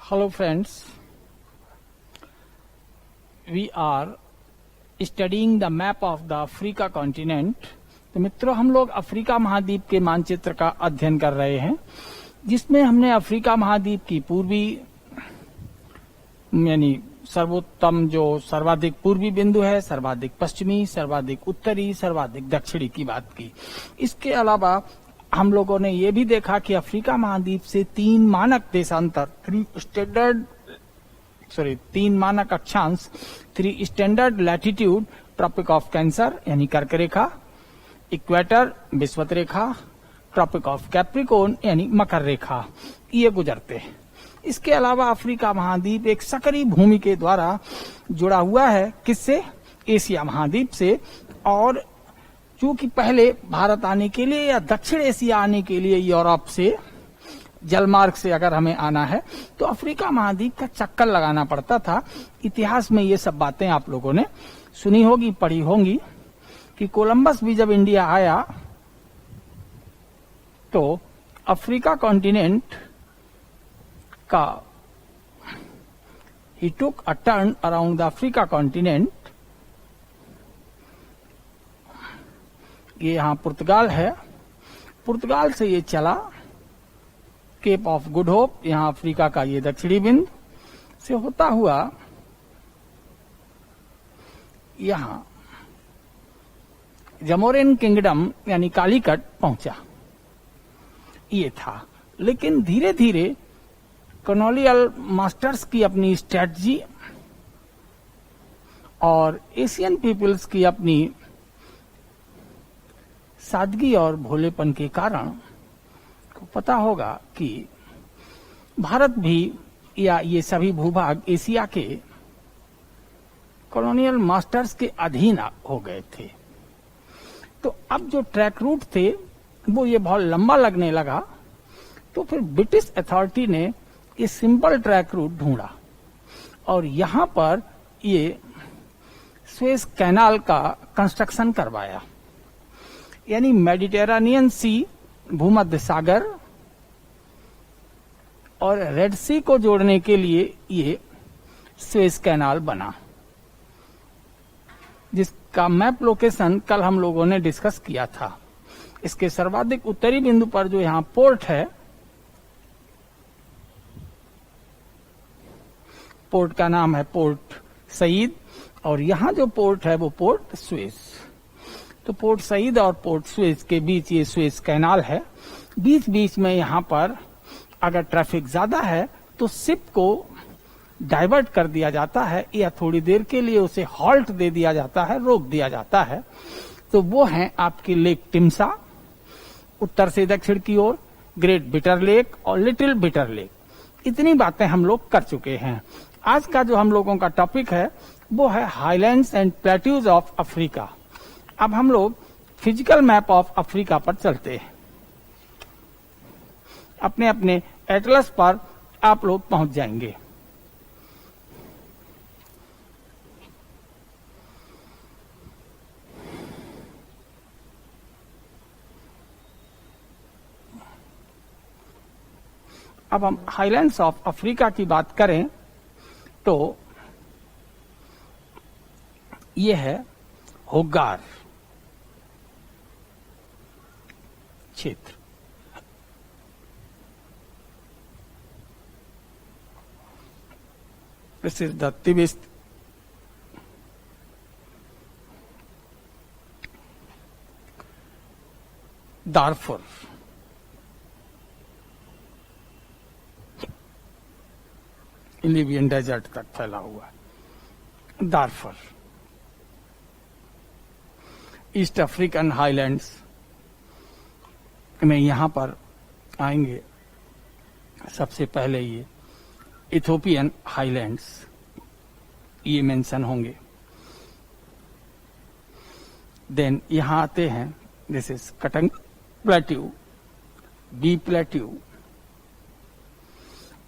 Hello friends, we are studying the map of the Africa continent. तो मित्रों, हम लोग अफ्रीका महाद्वीप के मानचित्र का अध्ययन कर रहे हैं, जिसमें हमने अफ्रीका महाद्वीप की पूर्वी यानी सर्वोत्तम जो सर्वाधिक पूर्वी बिंदु है, सर्वाधिक पश्चिमी, सर्वाधिक उत्तरी, सर्वाधिक दक्षिणी की बात की। इसके अलावा हम लोगों ने ये भी देखा कि अफ्रीका महाद्वीप से तीन मानक अक्षांश, 3 standard latitude, Tropic of Cancer यानी कर्क रेखा, इक्वेटर विषुवत रेखा, ट्रॉपिक ऑफ कैप्रिकॉर्न यानी मकर रेखा, ये गुजरते हैं। इसके अलावा अफ्रीका महाद्वीप एक सकरी भूमि के द्वारा जुड़ा हुआ है, किससे? एशिया महाद्वीप से। और चूंकि पहले भारत आने के लिए या दक्षिण एशिया आने के लिए यूरोप से जलमार्ग से अगर हमें आना है तो अफ्रीका महाद्वीप का चक्कर लगाना पड़ता था। इतिहास में ये सब बातें आप लोगों ने सुनी होगी, पढ़ी होंगी कि कोलंबस भी जब इंडिया आया तो अफ्रीका कॉन्टिनेंट का ही took a turn around the Africa continent. ये यहां पुर्तगाल है, पुर्तगाल से ये चला केप ऑफ गुड होप, यहां अफ्रीका का ये दक्षिणी बिंदु से होता हुआ यहां जमोरिन किंगडम यानी कालीकट पहुंचा, ये था। लेकिन धीरे धीरे कॉलोनियल मास्टर्स की अपनी स्ट्रेटजी और एशियन पीपल्स की अपनी सादगी और भोलेपन के कारण को पता होगा कि भारत भी या ये सभी भूभाग एशिया के कॉलोनियल मास्टर्स के अधीन हो गए थे। तो अब जो ट्रैक रूट थे वो ये बहुत लंबा लगने लगा, तो फिर ब्रिटिश अथॉरिटी ने ये सिंपल ट्रैक रूट ढूंढा और यहां पर ये सुएज कैनाल का कंस्ट्रक्शन करवाया, यानी मेडिटेरेनियन सी, भूमध्य सागर और रेड सी को जोड़ने के लिए ये सुएज कैनाल बना, जिसका मैप लोकेशन कल हम लोगों ने डिस्कस किया था। इसके सर्वाधिक उत्तरी बिंदु पर जो यहां पोर्ट है, पोर्ट का नाम है पोर्ट सईद, और यहां जो पोर्ट है वो पोर्ट सुएज। तो पोर्ट सईद और पोर्ट सुएज के बीच ये सुएज कैनाल है। बीच बीच में यहां पर अगर ट्रैफिक ज्यादा है तो शिप को डाइवर्ट कर दिया जाता है या थोड़ी देर के लिए उसे हॉल्ट दे दिया जाता है, रोक दिया जाता है। तो वो है आपकी लेक टिम्सा उत्तर से दक्षिण की ओर, ग्रेट बिटर लेक और लिटिल बिटर लेक। इतनी बातें हम लोग कर चुके हैं। आज का जो हम लोगों का टॉपिक है वो है highlands and plateaus of Africa. अब हम लोग फिजिकल मैप ऑफ अफ्रीका पर चलते हैं। अपने अपने एटलस पर आप लोग पहुंच जाएंगे। अब हम हाईलैंड्स ऑफ अफ्रीका की बात करें तो ये है होगार क्षेत्र। This is the Tibesti Darfur. Libyan Desert तक फैला हुआ है दारफुर। ईस्ट अफ्रीकन हाईलैंड्स में यहां पर आएंगे। सबसे पहले ये इथोपियन हाईलैंड्स ये मेंशन होंगे। देन यहां आते हैं, this is Katanga plateau, Bié plateau.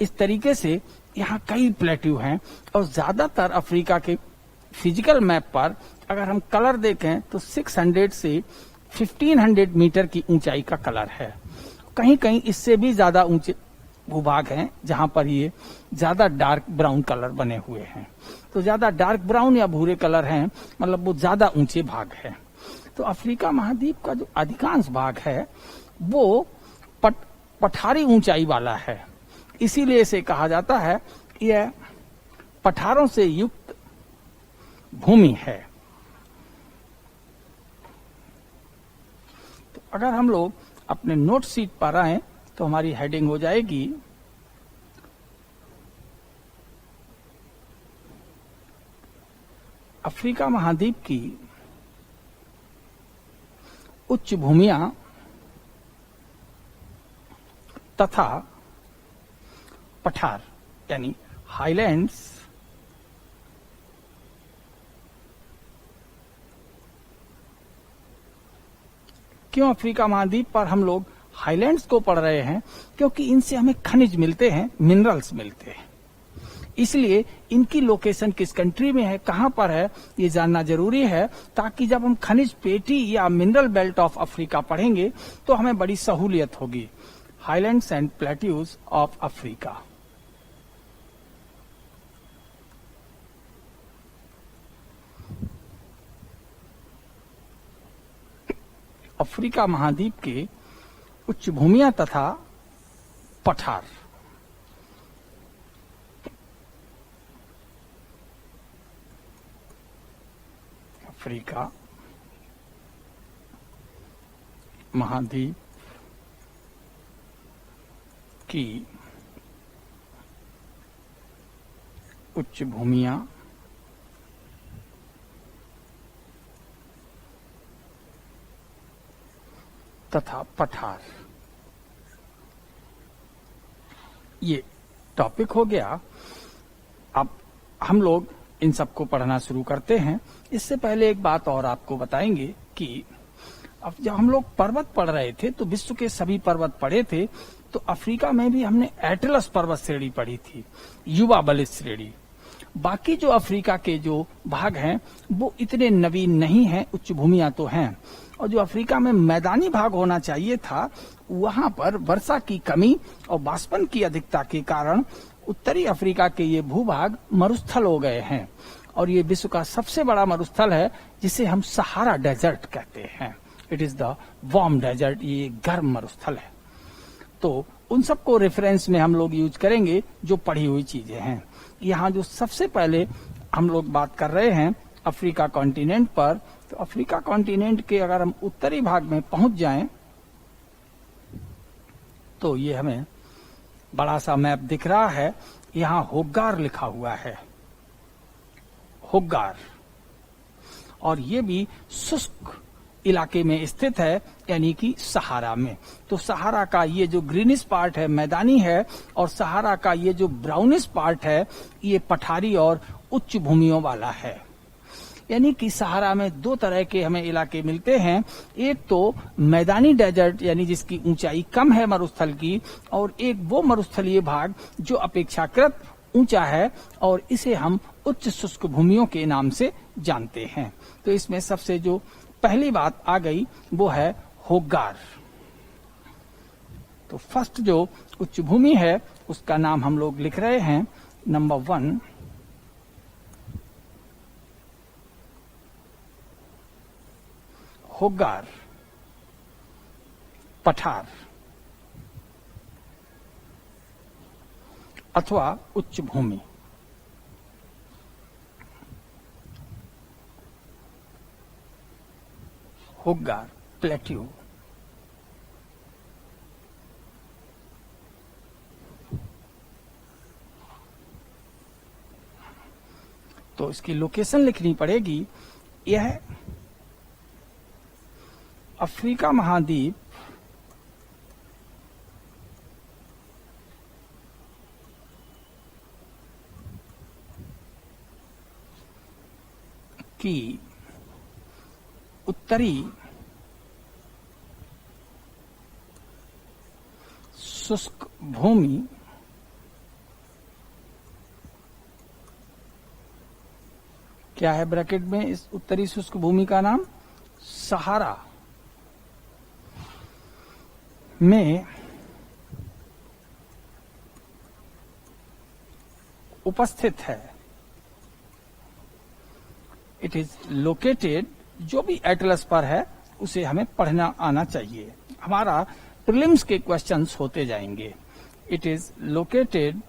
इस तरीके से यहां कई प्लेट्यू हैं और ज्यादातर अफ्रीका के फिजिकल मैप पर अगर हम कलर देखें तो 600 से 1500 मीटर की ऊंचाई का कलर है। कहीं कहीं इससे भी ज्यादा भूभाग हैं जहां पर ये ज्यादा डार्क ब्राउन कलर बने हुए हैं। तो ज्यादा डार्क ब्राउन या भूरे कलर हैं, मतलब वो ज्यादा ऊंचे भाग है। तो अफ्रीका महाद्वीप का जो अधिकांश भाग है वो पठारी ऊंचाई वाला है, इसीलिए इसे कहा जाता है यह पठारों से युक्त भूमि है। तो अगर हम लोग अपने नोट शीट पर आए तो हमारी हेडिंग हो जाएगी अफ्रीका महाद्वीप की उच्च भूमियां तथा पठार यानी हाईलैंड्स क्यों अफ्रीका महाद्वीप पर हम लोग हाईलैंड्स को पढ़ रहे हैं? क्योंकि इनसे हमें खनिज मिलते हैं, मिनरल्स मिलते हैं। इसलिए इनकी लोकेशन किस कंट्री में है, कहां पर है, ये जानना जरूरी है, ताकि जब हम खनिज पेटी या मिनरल बेल्ट ऑफ अफ्रीका पढ़ेंगे तो हमें बड़ी सहूलियत होगी। Highlands and plateaus of Africa. Africa महाद्वीप के उच्च भूमियां तथा पठार। अफ्रीका महाद्वीप की उच्च भूमियां तथा पठार, ये टॉपिक हो गया। अब हम लोग इन सबको पढ़ना शुरू करते हैं। इससे पहले एक बात और आपको बताएंगे कि अब जब हम लोग पर्वत पढ़ रहे थे तो विश्व के सभी पर्वत पढ़े थे, तो अफ्रीका में भी हमने एटलस पर्वत श्रेणी पढ़ी थी, युवा बलित श्रेणी। बाकी जो अफ्रीका के जो भाग हैं वो इतने नवीन नहीं हैं, उच्च भूमियां तो हैं। और जो अफ्रीका में मैदानी भाग होना चाहिए था, वहां पर वर्षा की कमी और बाष्पन की अधिकता के कारण उत्तरी अफ्रीका के ये भूभाग मरुस्थल हो गए हैं। और ये विश्व का सबसे बड़ा मरुस्थल है, जिसे हम सहारा डेजर्ट कहते हैं। It is the warm desert, ये गर्म मरुस्थल है। तो उन सबको रेफरेंस में हम लोग यूज करेंगे जो पढ़ी हुई चीजें हैं। यहाँ जो सबसे पहले हम लोग बात कर रहे हैं अफ्रीका कॉन्टिनेंट पर, तो अफ्रीका कॉन्टिनेंट के अगर हम उत्तरी भाग में पहुंच जाएं तो ये हमें बड़ा सा मैप दिख रहा है। यहाँ होग्गार लिखा हुआ है, होग्गार, और ये भी शुष्क इलाके में स्थित है, यानी कि सहारा में। तो सहारा का ये जो ग्रीनिश पार्ट है मैदानी है, और सहारा का ये जो ब्राउनिश पार्ट है ये पठारी और उच्च भूमियों वाला है। यानी कि सहारा में दो तरह के हमें इलाके मिलते हैं, एक तो मैदानी डेजर्ट यानी जिसकी ऊंचाई कम है मरुस्थल की, और एक वो मरुस्थलीय भाग जो अपेक्षाकृत ऊंचा है, और इसे हम उच्च शुष्क भूमियों के नाम से जानते हैं। तो इसमें सबसे जो पहली बात आ गई वो है होग्गार। तो फर्स्ट जो उच्च भूमि है उसका नाम हम लोग लिख रहे हैं, नंबर 1 होग्गार पठार अथवा उच्च भूमि। होग्गार प्लेट्यू। तो इसकी लोकेशन लिखनी पड़ेगी। यह अफ्रीका महाद्वीप की उत्तरी शुष्क भूमि क्या है ब्रैकेट में इस उत्तरी शुष्क भूमि का नाम? सहारा में उपस्थित है। इट इज लोकेटेड, जो भी एटलस पर है उसे हमें पढ़ना आना चाहिए। हमारा प्रीलिम्स के क्वेश्चंस होते जाएंगे। It is located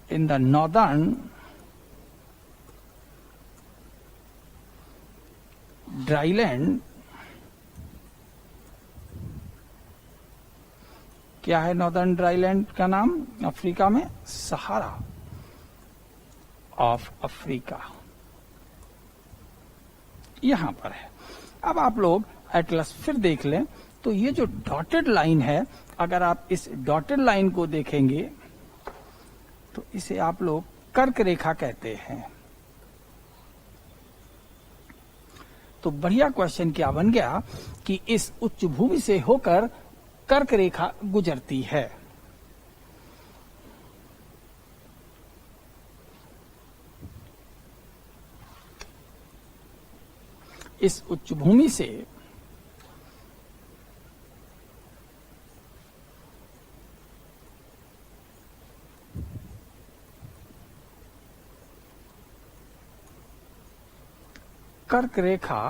in the northern dryland. क्या है नॉर्दर्न ड्राईलैंड का नाम अफ्रीका में? सहारा ऑफ अफ्रीका यहां पर है। अब आप लोग एटलस फिर देख लें तो ये जो डॉटेड लाइन है, अगर आप इस डॉटेड लाइन को देखेंगे तो इसे आप लोग कर्क रेखा कहते हैं। तो बढ़िया क्वेश्चन क्या बन गया कि इस उच्च भूमि से होकर कर्क रेखा गुजरती है। इस उच्च भूमि से कर्क रेखा,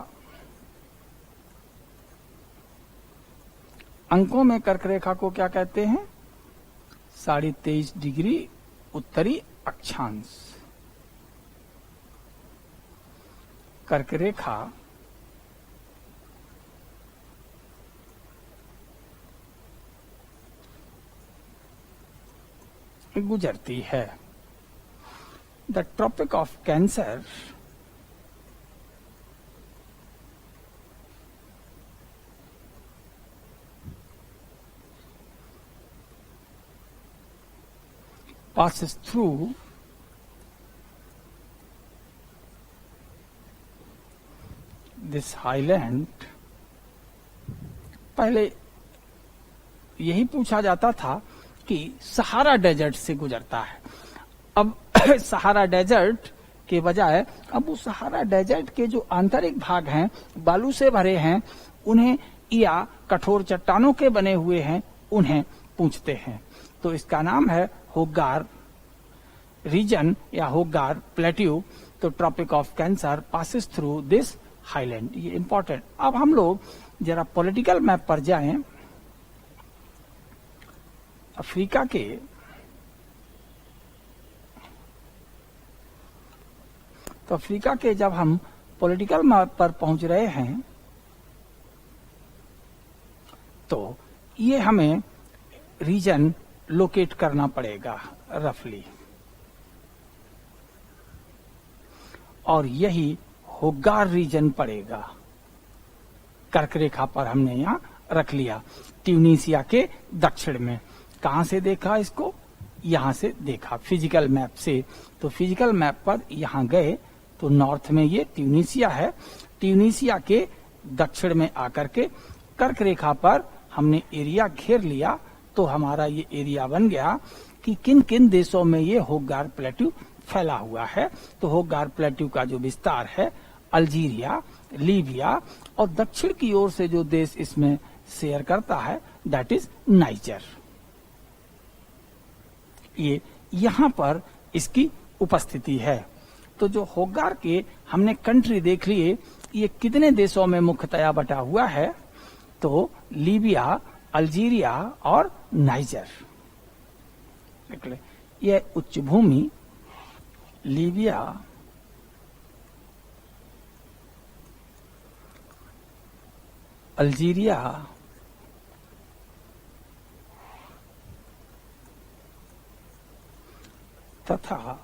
अंकों में कर्क रेखा को क्या कहते हैं? 23.5 डिग्री उत्तरी अक्षांश। कर्क रेखा गुजरती है। The Tropic of Cancer passes through this highland। पहले यही पूछा जाता था कि सहारा डेजर्ट से गुजरता है। अब सहारा डेजर्ट के बजाय अब वो सहारा डेजर्ट के जो आंतरिक भाग हैं, बालू से भरे हैं, उन्हें या कठोर चट्टानों के बने हुए हैं, उन्हें पूछते हैं। तो इसका नाम है होगार रीजन या होगार प्लेट्यू। तो Tropic of Cancer passes through this highland, ये इंपॉर्टेंट। अब हम लोग जरा पॉलिटिकल मैप पर जाएं। अफ्रीका के तो अफ्रीका के जब हम पॉलिटिकल मैप पर पहुंच रहे हैं तो ये हमें रीजन लोकेट करना पड़ेगा रफली, और यही होगार रीजन पड़ेगा। कर्क रेखा पर हमने यहां रख लिया, ट्यूनीसिया के दक्षिण में। कहां से देखा इसको? यहां से देखा फिजिकल मैप से। तो फिजिकल मैप पर यहां गए तो नॉर्थ में ये ट्यूनीसिया है। ट्यूनीसिया के दक्षिण में आकर के कर्क रेखा पर हमने एरिया घेर लिया। तो हमारा ये एरिया बन गया कि किन किन देशों में ये होगार प्लेट्यू फैला हुआ है। तो होगार प्लेट्यू का जो विस्तार है, अल्जीरिया, लीबिया और दक्षिण की ओर से जो देश इसमें शेयर करता है, दैट इज नाइजर। ये यहां पर इसकी उपस्थिति है। तो जो होगार के हमने कंट्री देख लिए, ये कितने देशों में मुख्यतया बटा हुआ है? तो लीबिया, अल्जीरिया और नाइजर। यह उच्च भूमि लीबिया, अल्जीरिया, तथा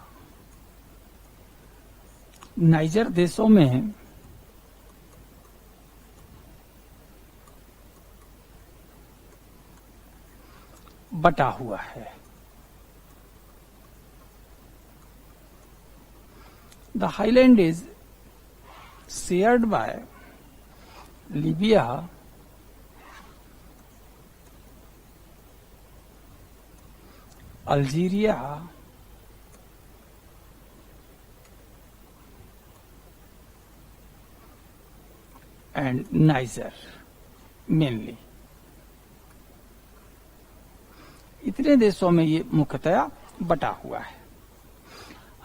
नाइजर देशों में बटा हुआ है। The highland is shared by Libya, Algeria, and Niger mainly. इतने देशों में ये मुख्यतया बटा हुआ है।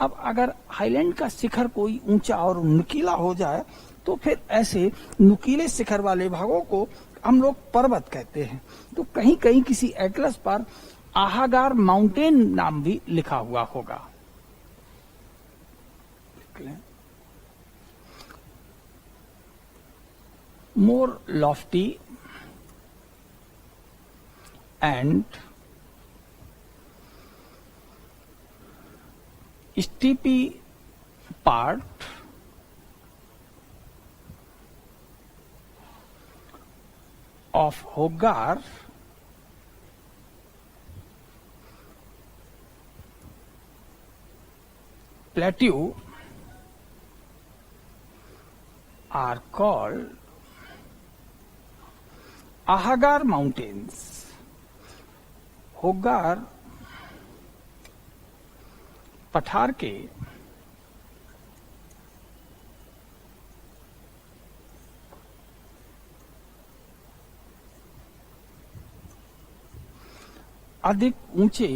अब अगर हाईलैंड का शिखर कोई ऊंचा और नुकीला हो जाए तो फिर ऐसे नुकीले शिखर वाले भागों को हम लोग पर्वत कहते हैं। तो कहीं कहीं किसी एटलस पर आहागार माउंटेन नाम भी लिखा हुआ होगा। More lofty and steepy part of Hogar plateau are called Ahagar Mountains. Hogar पठार के अधिक ऊंचे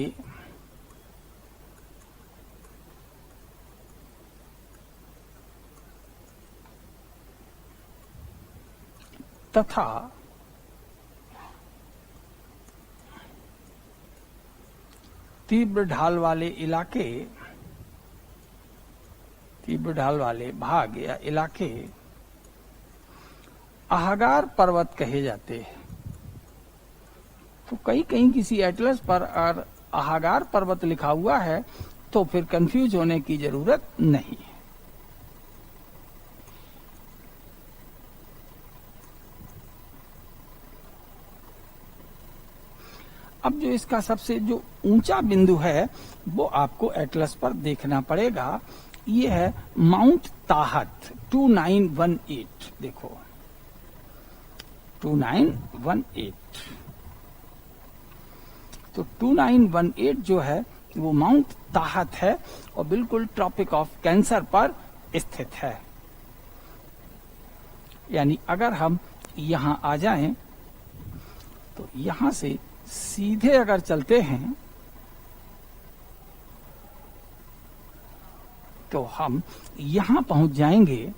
तथा तीव्र ढाल वाले इलाके, तीव्र ढाल वाले भाग या इलाके आहागार पर्वत कहे जाते हैं। तो कहीं कहीं किसी एटलस पर अगर आहागार पर्वत लिखा हुआ है तो फिर कंफ्यूज होने की जरूरत नहीं है। अब जो इसका सबसे जो ऊंचा बिंदु है वो आपको एटलस पर देखना पड़ेगा। ये है माउंट ताहत 2918। देखो 2918। तो 2918 जो है वो माउंट ताहत है और बिल्कुल ट्रॉपिक ऑफ कैंसर पर स्थित है। यानी अगर हम यहां आ जाएं तो यहां से सीधे अगर चलते हैं तो हम यहां पहुंच जाएंगे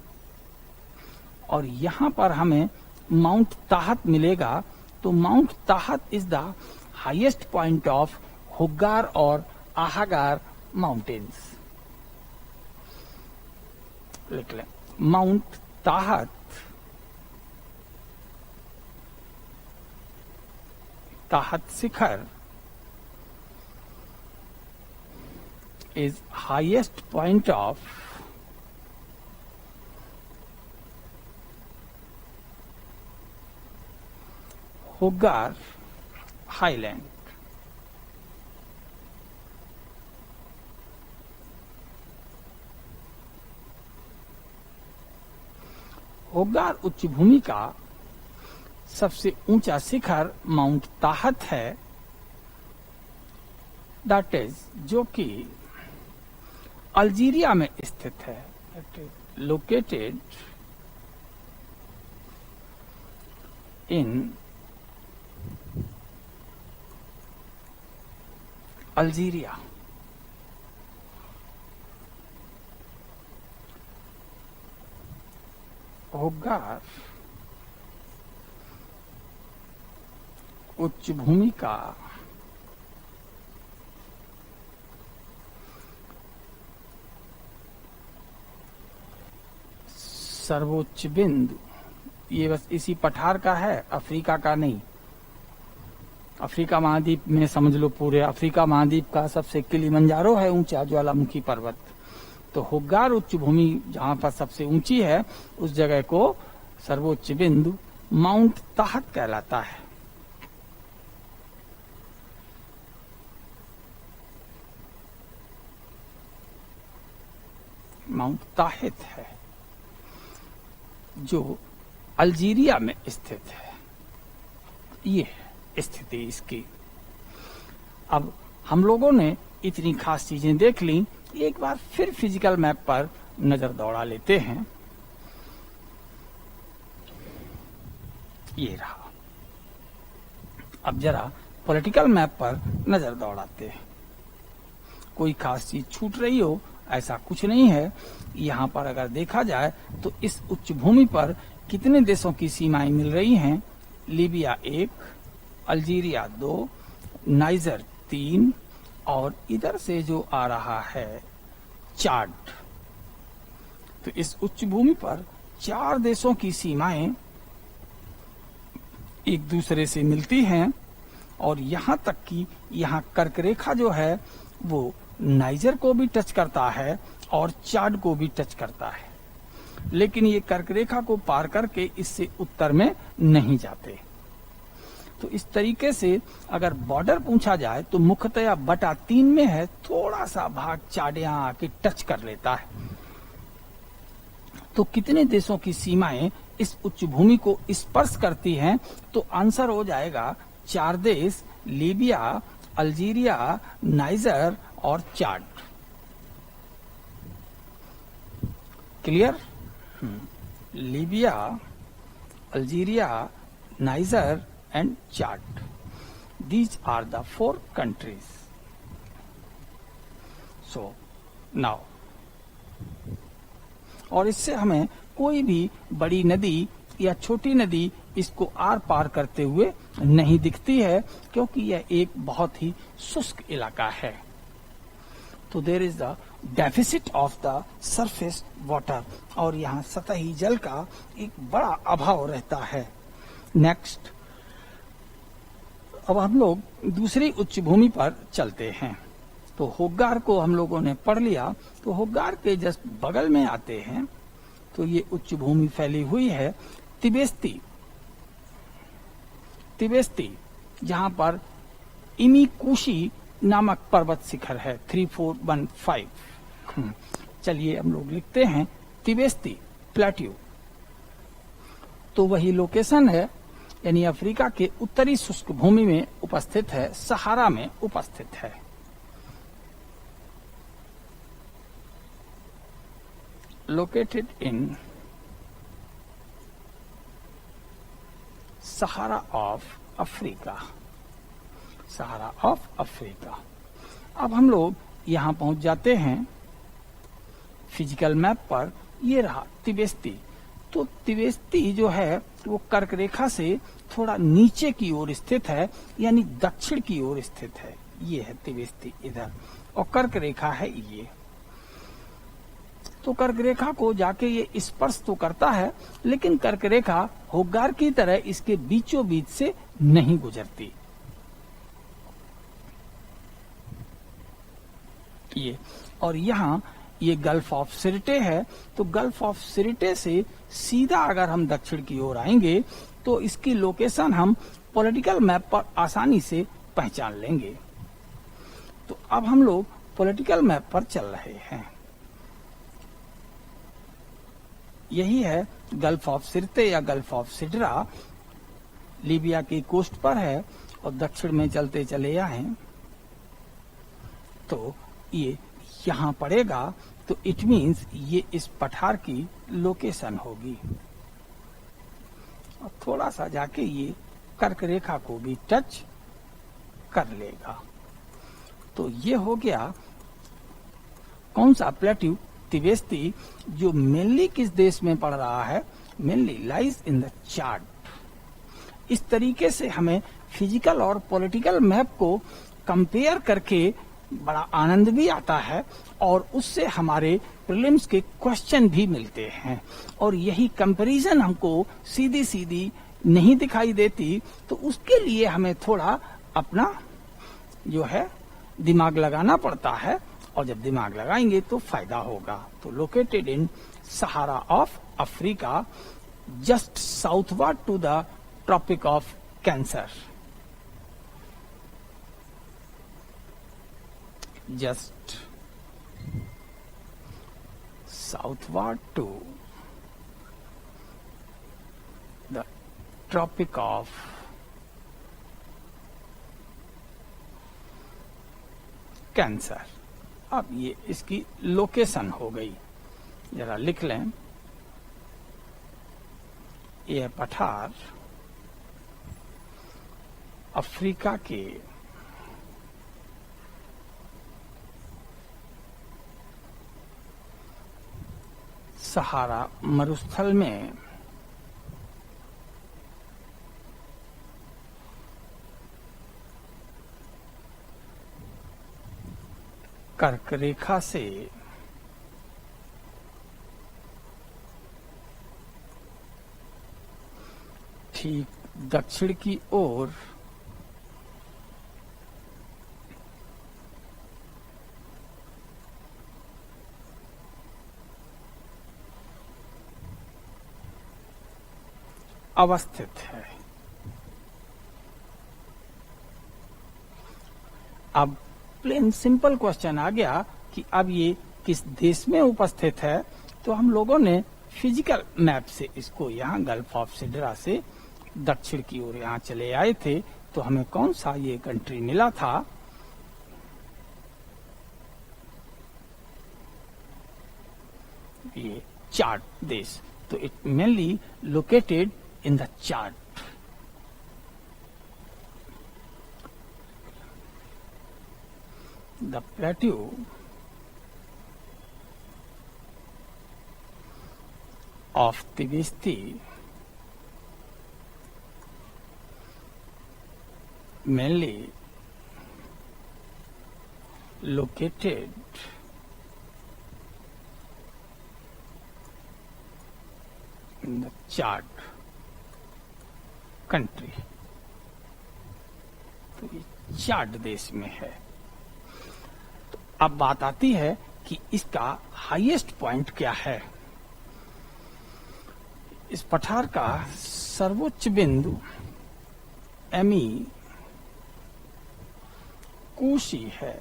और यहां पर हमें माउंट ताहत मिलेगा। तो Mount Tahat is the highest point of Hoggar और आहागार माउंटेन्स। लिख लें माउंट ताहत ताहत शिखर is highest point of Hogar Highland. Hoggar उच्च भूमि का सबसे ऊंचा शिखर माउंट ताहत है। दैट इज जो कि अल्जीरिया में स्थित है। Located in Algeria. होगार उच्च भूमि का सर्वोच्च बिंदु, ये बस इसी पठार का है, अफ्रीका का नहीं। अफ्रीका महाद्वीप में समझ लो पूरे अफ्रीका महाद्वीप का सबसे किलिमंजारो है ऊंचा ज्वालामुखी पर्वत। तो होगार उच्च भूमि जहां पर सबसे ऊंची है उस जगह को सर्वोच्च बिंदु माउंट ताहत कहलाता है। माउंट ताहत है जो अल्जीरिया में स्थित है। ये स्थिति इसकी। अब हम लोगों ने इतनी खास चीजें देख ली, एक बार फिर फिजिकल मैप पर नजर दौड़ा लेते हैं। ये रहा। अब जरा पॉलिटिकल मैप पर नजर दौड़ाते हैं। कोई खास चीज छूट रही हो ऐसा कुछ नहीं है। यहाँ पर अगर देखा जाए तो इस उच्च भूमि पर कितने देशों की सीमाएं मिल रही हैं? लीबिया 1, अल्जीरिया 2, नाइजर 3 और इधर से जो आ रहा है चाड। तो इस उच्च भूमि पर 4 देशों की सीमाएं एक दूसरे से मिलती हैं और यहाँ तक कि यहाँ कर्क रेखा जो है वो नाइजर को भी टच करता है और चाड को भी टच करता है, लेकिन ये कर्क रेखा को पार करके इससे उत्तर में नहीं जाते। तो इस तरीके से अगर बॉर्डर पूछा जाए तो मुख्यतया बटा 3 में है, थोड़ा सा भाग चाड यहाँ आके टच कर लेता है। तो कितने देशों की सीमाएं इस उच्च भूमि को स्पर्श करती हैं? तो आंसर हो जाएगा 4 देश, लीबिया, अल्जीरिया, नाइजर और Chad. Clear? Libya, Algeria, Niger and Chad. These are the 4 countries. So now, और इससे हमें कोई भी बड़ी नदी या छोटी नदी इसको आर पार करते हुए नहीं दिखती है, क्योंकि यह एक बहुत ही शुष्क इलाका है। तो there is the deficit of the surface water, और यहाँ सतही जल का एक बड़ा अभाव रहता है। नेक्स्ट, अब हम लोग दूसरी उच्च भूमि पर चलते हैं। तो होग्गार को हम लोगों ने पढ़ लिया, तो होग्गार के जस्ट बगल में आते हैं तो ये उच्च भूमि फैली हुई है तिबेस्ती, जहां पर इमीकुशी नामक पर्वत शिखर है 3415। चलिए हम लोग लिखते हैं तिबेस्ती प्लेट्यू। तो वही लोकेशन है, यानी अफ्रीका के उत्तरी शुष्क भूमि में उपस्थित है, सहारा में उपस्थित है। Located in Sahara of Africa, Sahara of Africa. अब हम लोग यहां पहुंच जाते हैं फिजिकल मैप पर। ये रहा तिबेस्ती। तो तिबेस्ती जो है वो कर्क रेखा से थोड़ा नीचे की ओर स्थित है, यानी दक्षिण की ओर स्थित है। ये है तिबेस्ती इधर, और कर्क रेखा है ये। तो कर्क रेखा को जाके ये स्पर्श तो करता है, लेकिन कर्क रेखा होग्गार की तरह इसके बीचों बीच से नहीं गुजरती। ये और यहाँ ये गल्फ ऑफ सिरटे है। तो गल्फ ऑफ सिरटे से सीधा अगर हम दक्षिण की ओर आएंगे तो इसकी लोकेशन हम पॉलिटिकल मैप पर आसानी से पहचान लेंगे। तो अब हम लोग पॉलिटिकल मैप पर चल रहे हैं। यही है गल्फ ऑफ सिरते या गल्फ ऑफ सिडरा, लीबिया की कोस्ट पर है, और दक्षिण में चलते चले आए तो ये यहां पड़ेगा। तो इट मीन्स ये इस पठार की लोकेशन होगी। और थोड़ा सा जाके ये कर्क रेखा को भी टच कर लेगा। तो ये हो गया कौन सा प्लेट्यू? तिबेस्ती, जो मेनली किस देश में पड़ रहा है? मेनली लाइज इन द चाड। इस तरीके से हमें फिजिकल और पॉलिटिकल मैप को कंपेयर करके बड़ा आनंद भी आता है, और उससे हमारे प्रीलिम्स के क्वेश्चन भी मिलते हैं। और यही कंपैरिजन हमको सीधी सीधी नहीं दिखाई देती, तो उसके लिए हमें थोड़ा अपना जो है दिमाग लगाना पड़ता है, और जब दिमाग लगाएंगे तो फायदा होगा। तो located in Sahara of Africa, just southward to the Tropic of Cancer, just southward to the Tropic of Cancer। अब ये इसकी लोकेशन हो गई, जरा लिख लें। ये पठार अफ्रीका के सहारा मरुस्थल में कर्क रेखा से ठीक दक्षिण की ओर अवस्थित है। अब प्लेन सिंपल क्वेश्चन आ गया कि अब ये किस देश में उपस्थित है, तो हम लोगों ने फिजिकल मैप से इसको यहाँ गल्फ ऑफ सिडरा से दक्षिण की ओर यहाँ चले आए थे, तो हमें कौन सा ये कंट्री मिला था, ये चार्ट देश। तो it mainly located in the chart. The plateau of Tibesti mainly located in the Chad country, तो ये चाड देश में है। तो अब बात आती है कि इसका हाईएस्ट पॉइंट क्या है। इस पठार का सर्वोच्च बिंदु एमी कूशी है।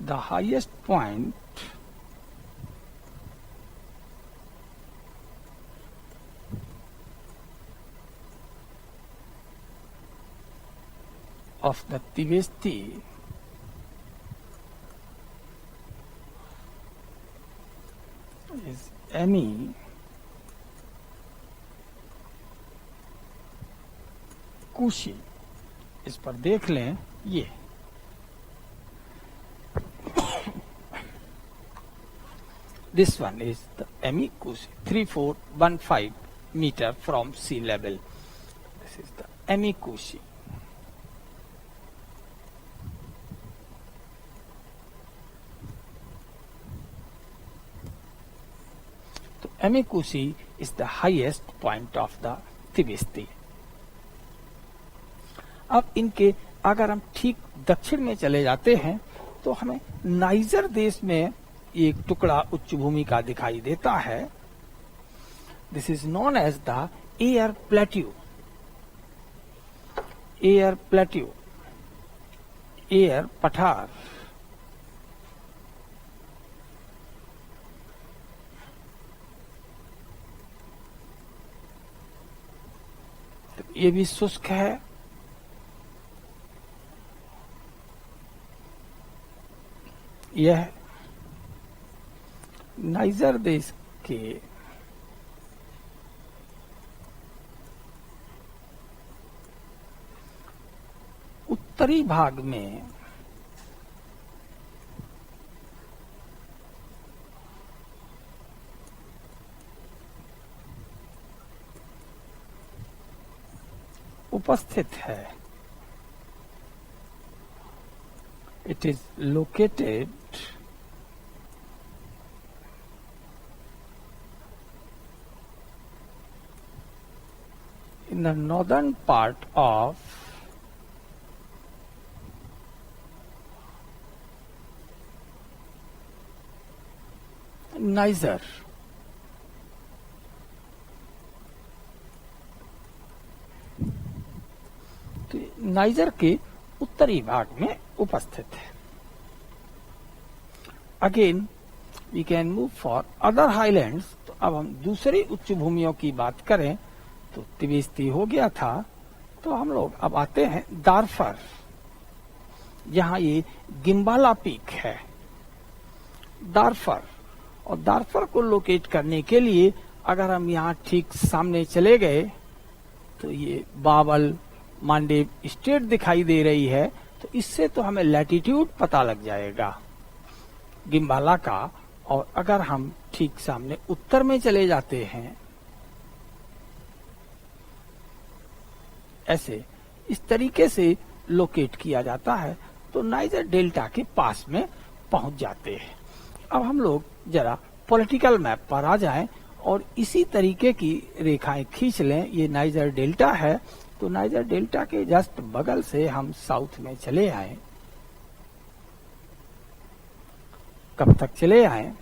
The highest point of the Tibesti is Emi Kushi। इस पर देख लें, ये this one is the Emi Kushi, 3415 meter from sea level. This is the Emi Kushi। तो Emi Kushi is the highest point of the Tibesti। अब इनके अगर हम ठीक दक्षिण में चले जाते हैं तो हमें नाइजर देश में एक टुकड़ा उच्च भूमि का दिखाई देता है। This is known as the Air plateau. Air plateau, Air पठार। तो ये भी शुष्क है। यह नाइजर देश के उत्तरी भाग में उपस्थित है। It is located in the northern part of Niger। तो नाइजर के उत्तरी भाग में उपस्थित है। Again we can move for other highlands. तो अब हम दूसरी उच्च भूमियों की बात करें तो तिबिस्ती हो गया था। तो हम लोग अब आते हैं दारफर। यहाँ ये गिम्बाला पीक है, दारफर। और दारफर को लोकेट करने के लिए अगर हम यहाँ ठीक सामने चले गए तो ये बावल मांडेव स्टेट दिखाई दे रही है, तो इससे तो हमें लैटिट्यूड पता लग जाएगा गिम्बाला का। और अगर हम ठीक सामने उत्तर में चले जाते हैं, ऐसे इस तरीके से लोकेट किया जाता है, तो नाइजर डेल्टा के पास में पहुंच जाते हैं। अब हम लोग जरा पॉलिटिकल मैप पर आ जाएं और इसी तरीके की रेखाएं खींच लें। ये नाइजर डेल्टा है, तो नाइजर डेल्टा के जस्ट बगल से हम साउथ में चले आए। कब तक चले आए?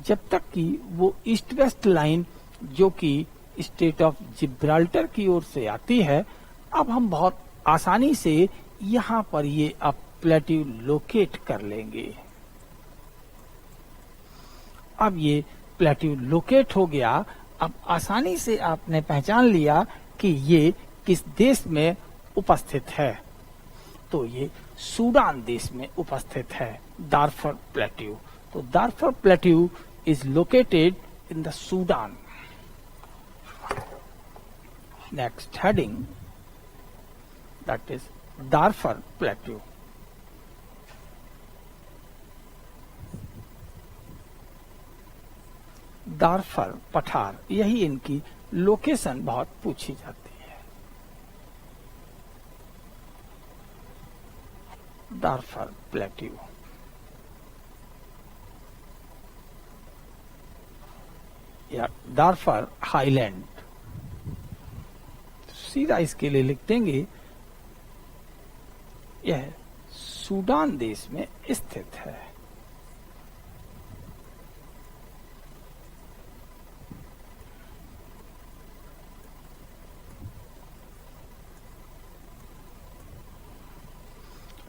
जब तक कि वो ईस्ट वेस्ट लाइन जो कि स्टेट ऑफ जिब्राल्टर की ओर से आती है। अब हम बहुत आसानी से यहाँ पर ये अब प्लेट्यू लोकेट कर लेंगे। अब ये प्लेट्यू लोकेट हो गया। अब आसानी से आपने पहचान लिया कि ये किस देश में उपस्थित है। तो ये सूडान देश में उपस्थित है, दारफर प्लेट्यू। तो Darfur plateau is located in the Sudan. Next heading, that is Darfur plateau. Darfur पठार, यही इनकी लोकेशन बहुत पूछी जाती है। दारफर प्लेट्यू, या दारफर हाईलैंड, सीधा इसके लिए लिख देंगे। यह सूडान देश में स्थित है।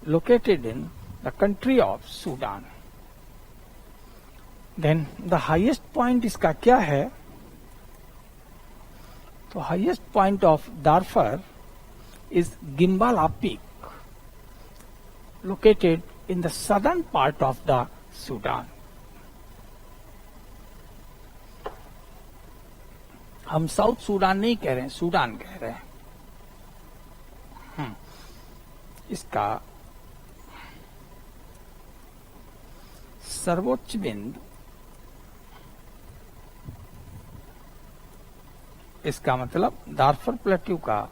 Located in the country of Sudan. Then the highest point इसका क्या है? तो highest point of Darfur is Gimbala Peak, located in the southern part of the Sudan. हम साउथ सूडान नहीं कह रहे हैं, सूडान कह रहे हैं। इसका सर्वोच्च बिंदु, इसका मतलब दारफर प्लेट्यू का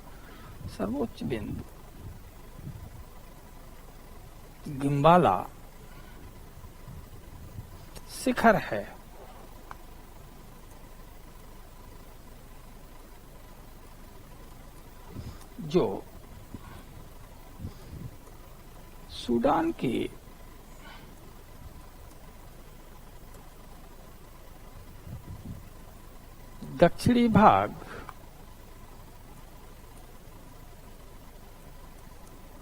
सर्वोच्च बिंदु गिम्बाला शिखर है। जो सूडान के दक्षिणी भाग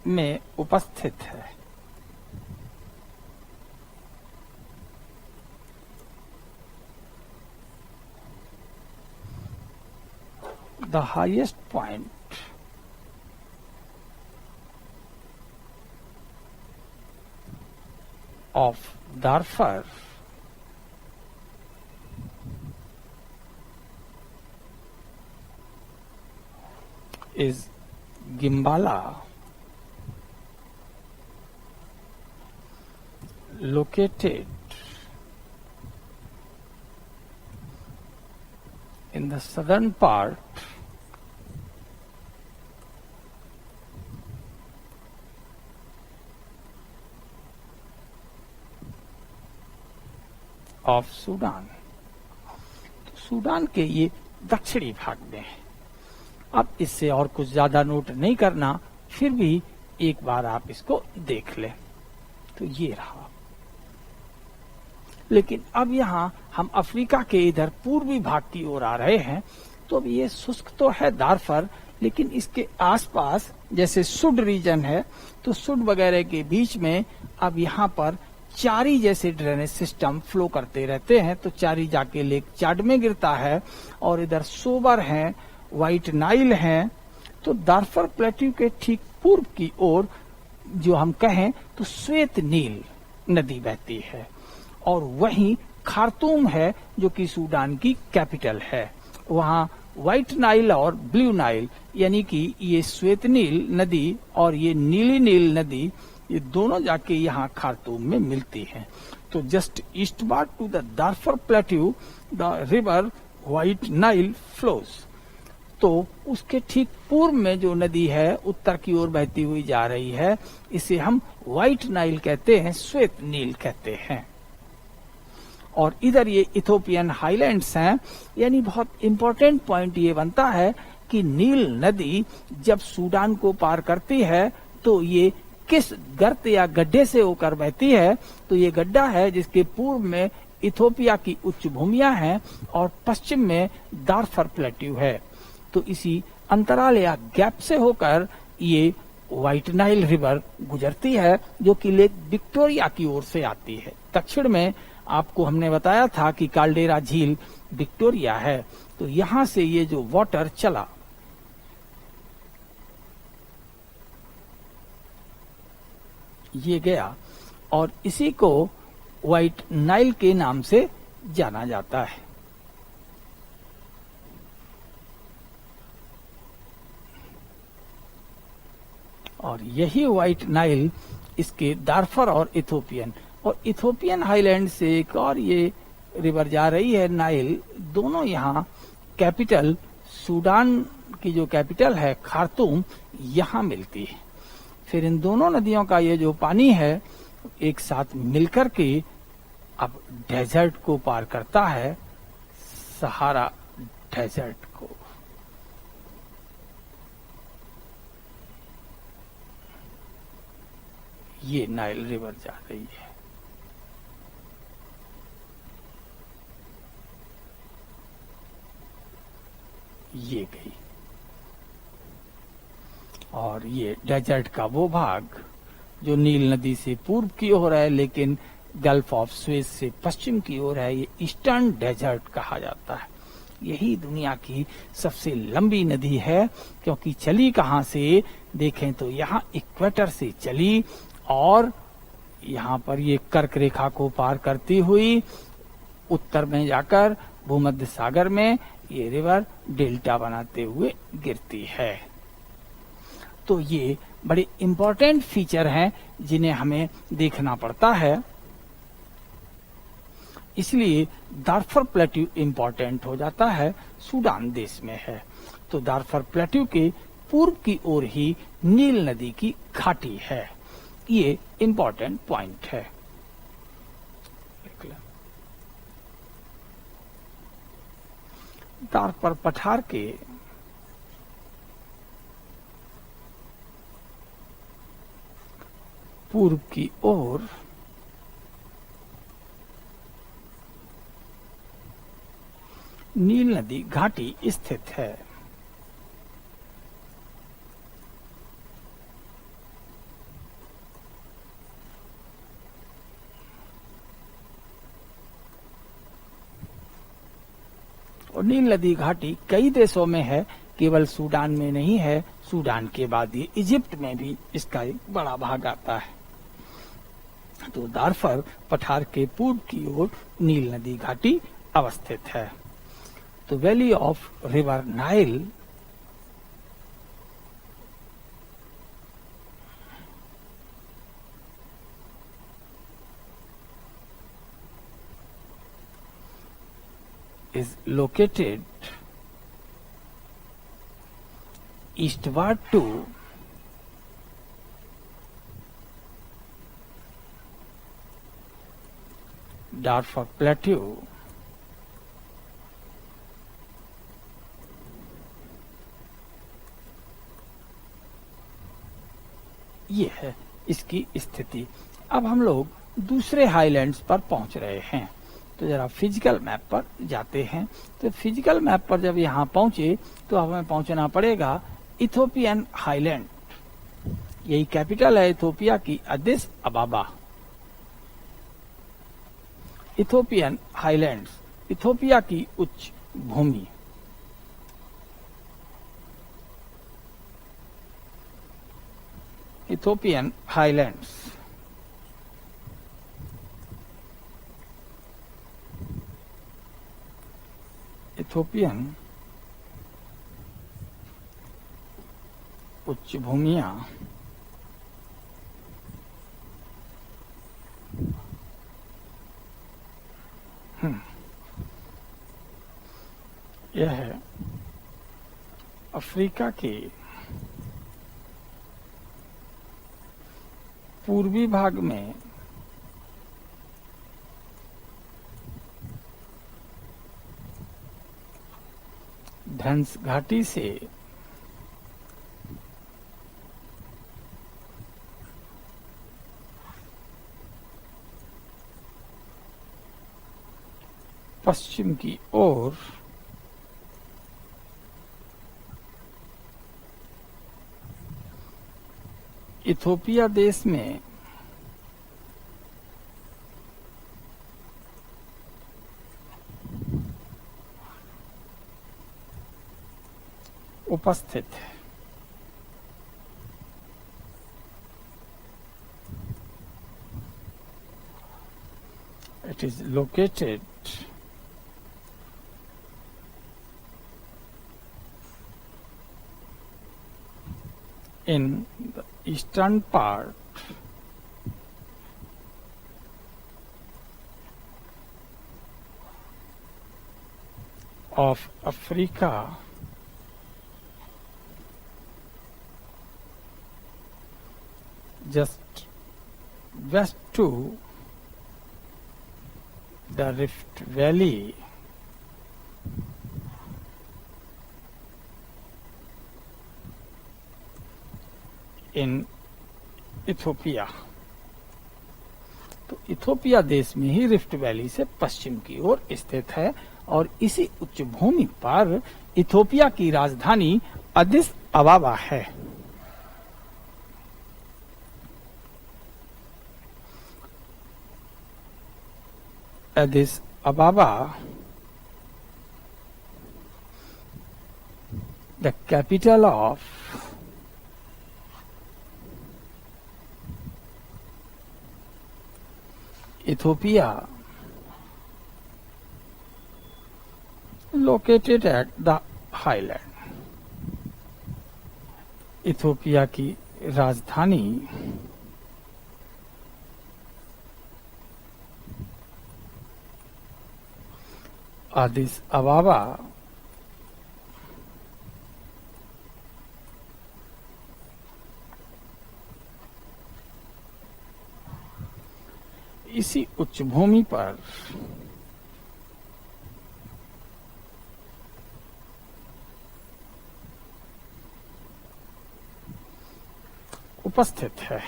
में उपस्थित है। The highest point of Darfur is Gimbala, located in the southern part of Sudan. तो सूडान के ये दक्षिणी भाग में है। अब इससे और कुछ ज्यादा नोट नहीं करना, फिर भी एक बार आप इसको देख लें। तो ये रहा। लेकिन अब यहाँ हम अफ्रीका के इधर पूर्वी भाग की ओर आ रहे हैं। तो अब ये शुष्क तो है दारफर, लेकिन इसके आसपास जैसे सुड रीजन है, तो सुड वगैरह के बीच में अब यहाँ पर चारी जैसे ड्रेनेज सिस्टम फ्लो करते रहते हैं। तो चारी जाके लेक चाड में गिरता है, और इधर सोबर है, व्हाइट नाइल है। तो दारफर प्लेट्यू के ठीक पूर्व की ओर जो हम कहें तो श्वेत नील नदी बहती है, और वहीं खार्तूम है जो कि सूडान की कैपिटल है। वहां व्हाइट नाइल और ब्लू नाइल यानी कि ये श्वेत नील नदी और ये नीली नील नदी, ये दोनों जाके यहाँ खार्तूम में मिलती हैं। तो just eastward to the Darfur plateau the river White Nile flows. तो उसके ठीक पूर्व में जो नदी है उत्तर की ओर बहती हुई जा रही है, इसे हम व्हाइट नाइल कहते हैं, श्वेत नील कहते हैं। और इधर ये इथोपियन हाईलैंड्स हैं, यानी बहुत इंपॉर्टेंट पॉइंट ये बनता है कि नील नदी जब सूडान को पार करती है तो ये किस गर्त या गड्ढे से होकर बहती है, तो ये गड्ढा है जिसके पूर्व में इथोपिया की उच्च भूमियां हैं और पश्चिम में दारफर प्लेट्यू है। तो इसी अंतराल या गैप से होकर ये व्हाइट नाइल रिवर गुजरती है जो कि लेक विक्टोरिया की ओर से आती है। दक्षिण में आपको हमने बताया था कि काल्डेरा झील विक्टोरिया है। तो यहां से ये जो वाटर चला, ये गया और इसी को व्हाइट नाइल के नाम से जाना जाता है। और यही व्हाइट नाइल इसके दारफर और इथोपियन हाईलैंड से एक और ये रिवर जा रही है नाइल। दोनों यहाँ कैपिटल सूडान की जो कैपिटल है खार्तूम, यहाँ मिलती है। फिर इन दोनों नदियों का ये जो पानी है एक साथ मिलकर के अब डेजर्ट को पार करता है, सहारा डेजर्ट को। ये नाइल रिवर जा रही है। ये गई और ये डेजर्ट का वो भाग जो नील नदी से पूर्व की ओर है लेकिन गल्फ ऑफ सुएज से पश्चिम की ओर है, ये ईस्टर्न डेजर्ट कहा जाता है। यही दुनिया की सबसे लंबी नदी है, क्योंकि चली कहां से देखें तो यहाँ इक्वेटर से चली और यहाँ पर ये कर्क रेखा को पार करती हुई उत्तर में जाकर भूमध्य सागर में ये रिवर डेल्टा बनाते हुए गिरती है। तो ये बड़े इंपॉर्टेंट फीचर हैं जिन्हें हमें देखना पड़ता है। इसलिए दारफर प्लेट्यू इंपॉर्टेंट हो जाता है, सूडान देश में है। तो दारफर प्लेट्यू के पूर्व की ओर ही नील नदी की घाटी है। ये इंपॉर्टेंट पॉइंट है। दारफर पठार के पूर्व की ओर नील नदी घाटी स्थित है। और नील नदी घाटी कई देशों में है, केवल सूडान में नहीं है। सूडान के बाद ये इजिप्ट में भी इसका एक बड़ा भाग आता है। तो दारफर पठार के पूर्व की ओर नील नदी घाटी अवस्थित है। तो valley of river Nile is located eastward to Darfur Plateau ये है इसकी स्थिति। अब हम लोग दूसरे हाईलैंड्स पर पहुंच रहे हैं। तो जरा फिजिकल मैप पर जाते हैं। तो फिजिकल मैप पर जब यहाँ पहुंचे तो हमें पहुंचना पड़ेगा इथोपियन हाईलैंड। यही कैपिटल है इथोपिया की, अदिस अबाबा। इथोपियन हाईलैंड्स, इथोपिया की उच्च भूमि। इथोपियन हाईलैंड्स इथोपियन उच्च भूमियां यह है अफ्रीका के पूर्वी भाग में धंस घाटी से पश्चिम की ओर इथोपिया देश में उपस्थित है। It is located in the eastern part of Africa, just west to the Rift Valley in Ethiopia. तो इथोपिया देश में ही रिफ्ट वैली से पश्चिम की ओर स्थित है और इसी उच्च भूमि पर इथोपिया की राजधानी अदिस अबाबा है। Addis अबाबा the capital of Ethiopia, located at the highland। Ethiopia की राजधानी अदिस अबाबा इसी उच्च भूमि पर उपस्थित है।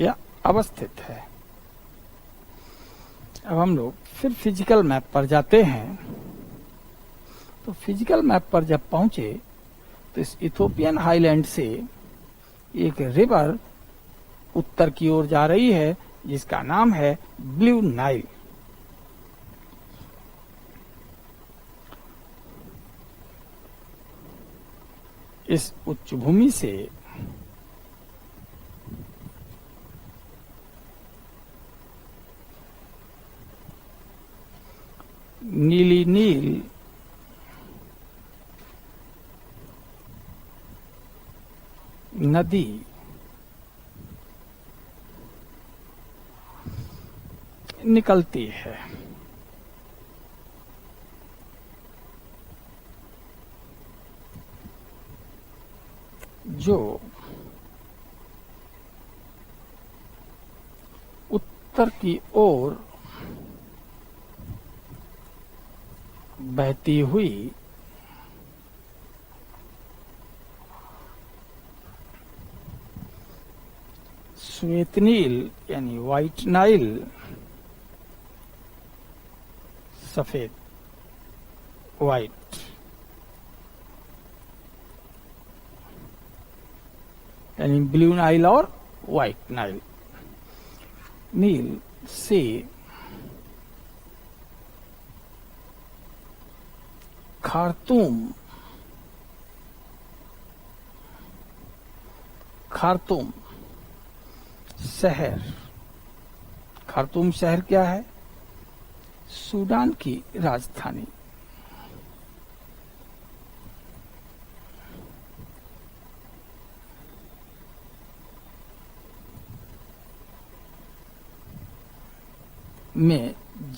या अवस्थित है। अब हम लोग फिर फिजिकल मैप पर जाते हैं। तो फिजिकल मैप पर जब पहुंचे तो इस इथोपियन हाईलैंड से एक रिवर उत्तर की ओर जा रही है जिसका नाम है ब्लू नाइल। इस उच्च भूमि से नीली नील नदी निकलती है। जो उत्तर की ओर बहती हुई श्वेत नील यानी व्हाइट नाइल, सफेद व्हाइट, यानी ब्लू नाइल और व्हाइट नाइल, नील से खार्तूम शहर, खार्तूम शहर क्या है? सूडान की राजधानी। में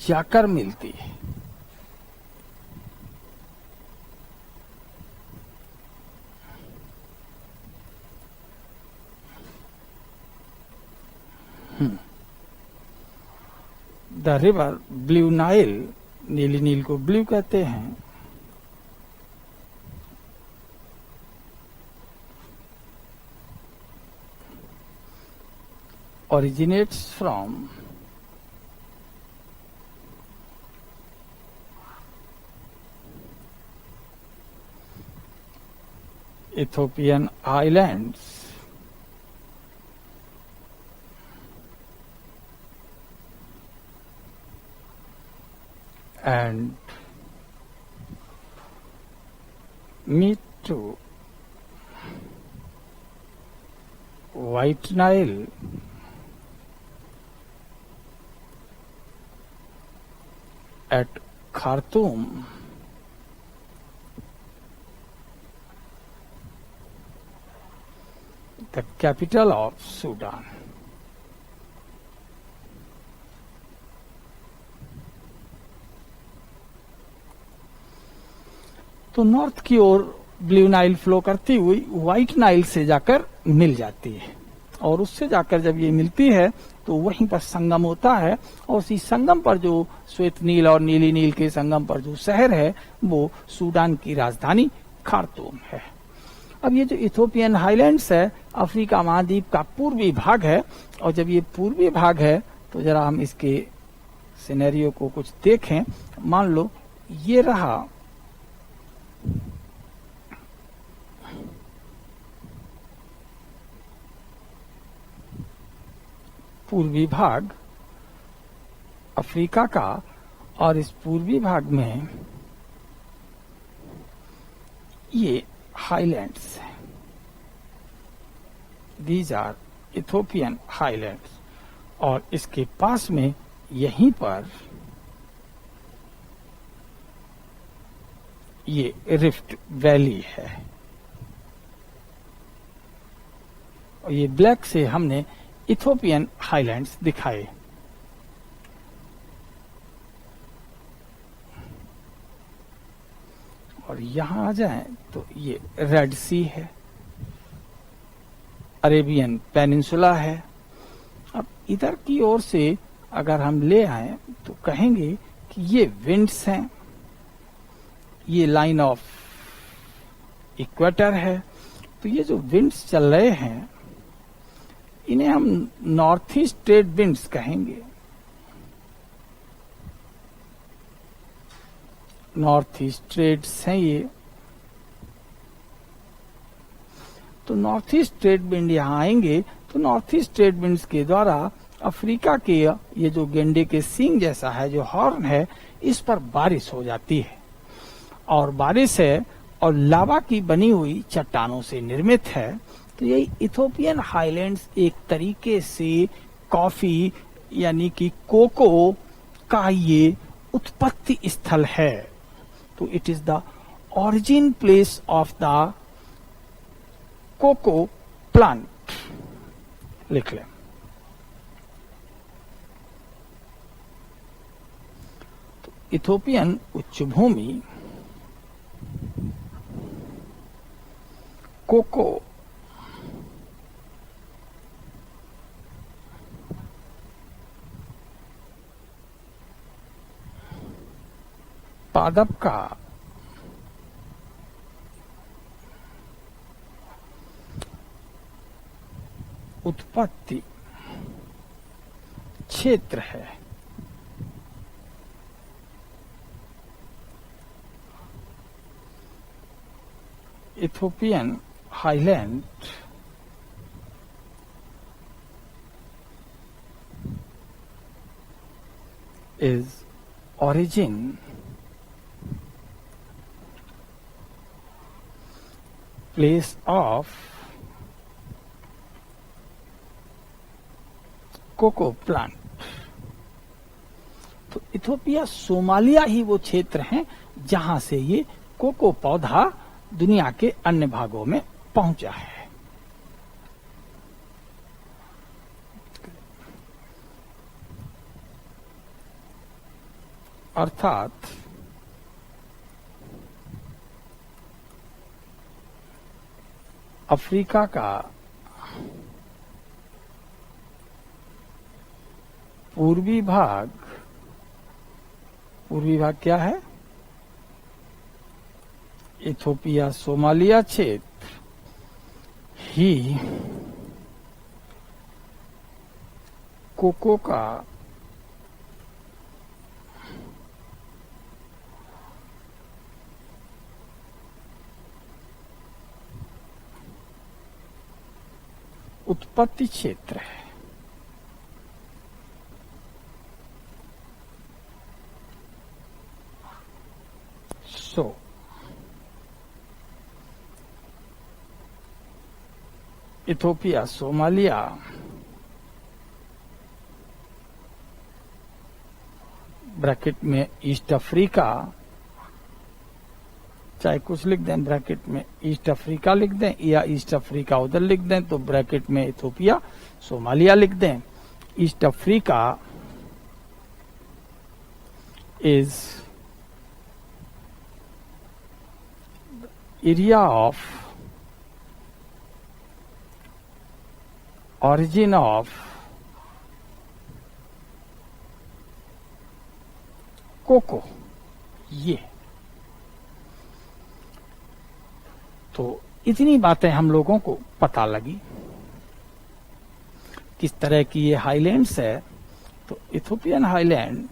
जाकर मिलती है। द रिवर ब्लू नाइल, नीली नील को ब्लू कहते हैं, originates from Ethiopian islands and meet to White Nile at Khartoum, the capital of Sudan. तो नॉर्थ की ओर ब्लू नाइल फ्लो करती हुई व्हाइट नाइल से जाकर मिल जाती है, और उससे जाकर जब ये मिलती है तो वहीं पर संगम होता है, और उसी संगम पर जो श्वेत नील और नीली नील के संगम पर जो शहर है वो सूडान की राजधानी खार्तूम है। अब ये जो इथोपियन हाईलैंड्स है अफ्रीका महाद्वीप का पूर्वी भाग है, और जब ये पूर्वी भाग है तो जरा हम इसके सिनेरियो को कुछ देखें। मान लो ये रहा पूर्वी भाग अफ्रीका का, और इस पूर्वी भाग में ये हाईलैंड्स हैं। दीज आर इथोपियन हाईलैंड्स, और इसके पास में यहीं पर ये रिफ्ट वैली है, और ये ब्लैक से हमने इथोपियन हाईलैंड्स दिखाए। और यहां आ जाएं तो ये रेड सी है, अरेबियन पेनिनसुला है। अब इधर की ओर से अगर हम ले आए तो कहेंगे कि ये विंड्स हैं, ये लाइन ऑफ इक्वेटर है। तो ये जो विंड्स चल रहे हैं इन्हें हम नॉर्थ ईस्ट ट्रेड विंड्स कहेंगे। नॉर्थ ईस्ट ट्रेड्स हैं ये। तो नॉर्थ ईस्ट ट्रेड विंड यहां आएंगे तो नॉर्थ ईस्ट ट्रेड विंड्स के द्वारा अफ्रीका के ये जो गेंडे के सींग जैसा है जो हॉर्न है इस पर बारिश हो जाती है, और बारिश है और लावा की बनी हुई चट्टानों से निर्मित है। तो यही इथोपियन हाईलैंड्स एक तरीके से कॉफी यानी कि कोको का ये उत्पत्ति स्थल है। तो it is the origin place of the cocoa plant, लिख लें। तो इथोपियन उच्च भूमि कोको पादप का उत्पत्ति क्षेत्र है। Ethiopian highland is origin place of cocoa plant. तो इथोपिया सोमालिया ही वो क्षेत्र है जहां से ये कोको पौधा दुनिया के अन्य भागों में पहुंचा है। अर्थात अफ्रीका का पूर्वी भाग क्या है? इथोपिया सोमालिया क्षेत्र ही कोको का उत्पत्ति क्षेत्र है। इथोपिया सोमालिया ब्रैकेट में ईस्ट अफ्रीका, चाहे कुछ लिख दें ब्रैकेट में ईस्ट अफ्रीका लिख दें या ईस्ट अफ्रीका उधर लिख दें तो ब्रैकेट में इथोपिया सोमालिया लिख दें। East Africa is area of origin of cocoa. ये तो इतनी बातें हम लोगों को पता लगी किस तरह की ये हाईलैंड्स है। तो इथोपियन हाईलैंड,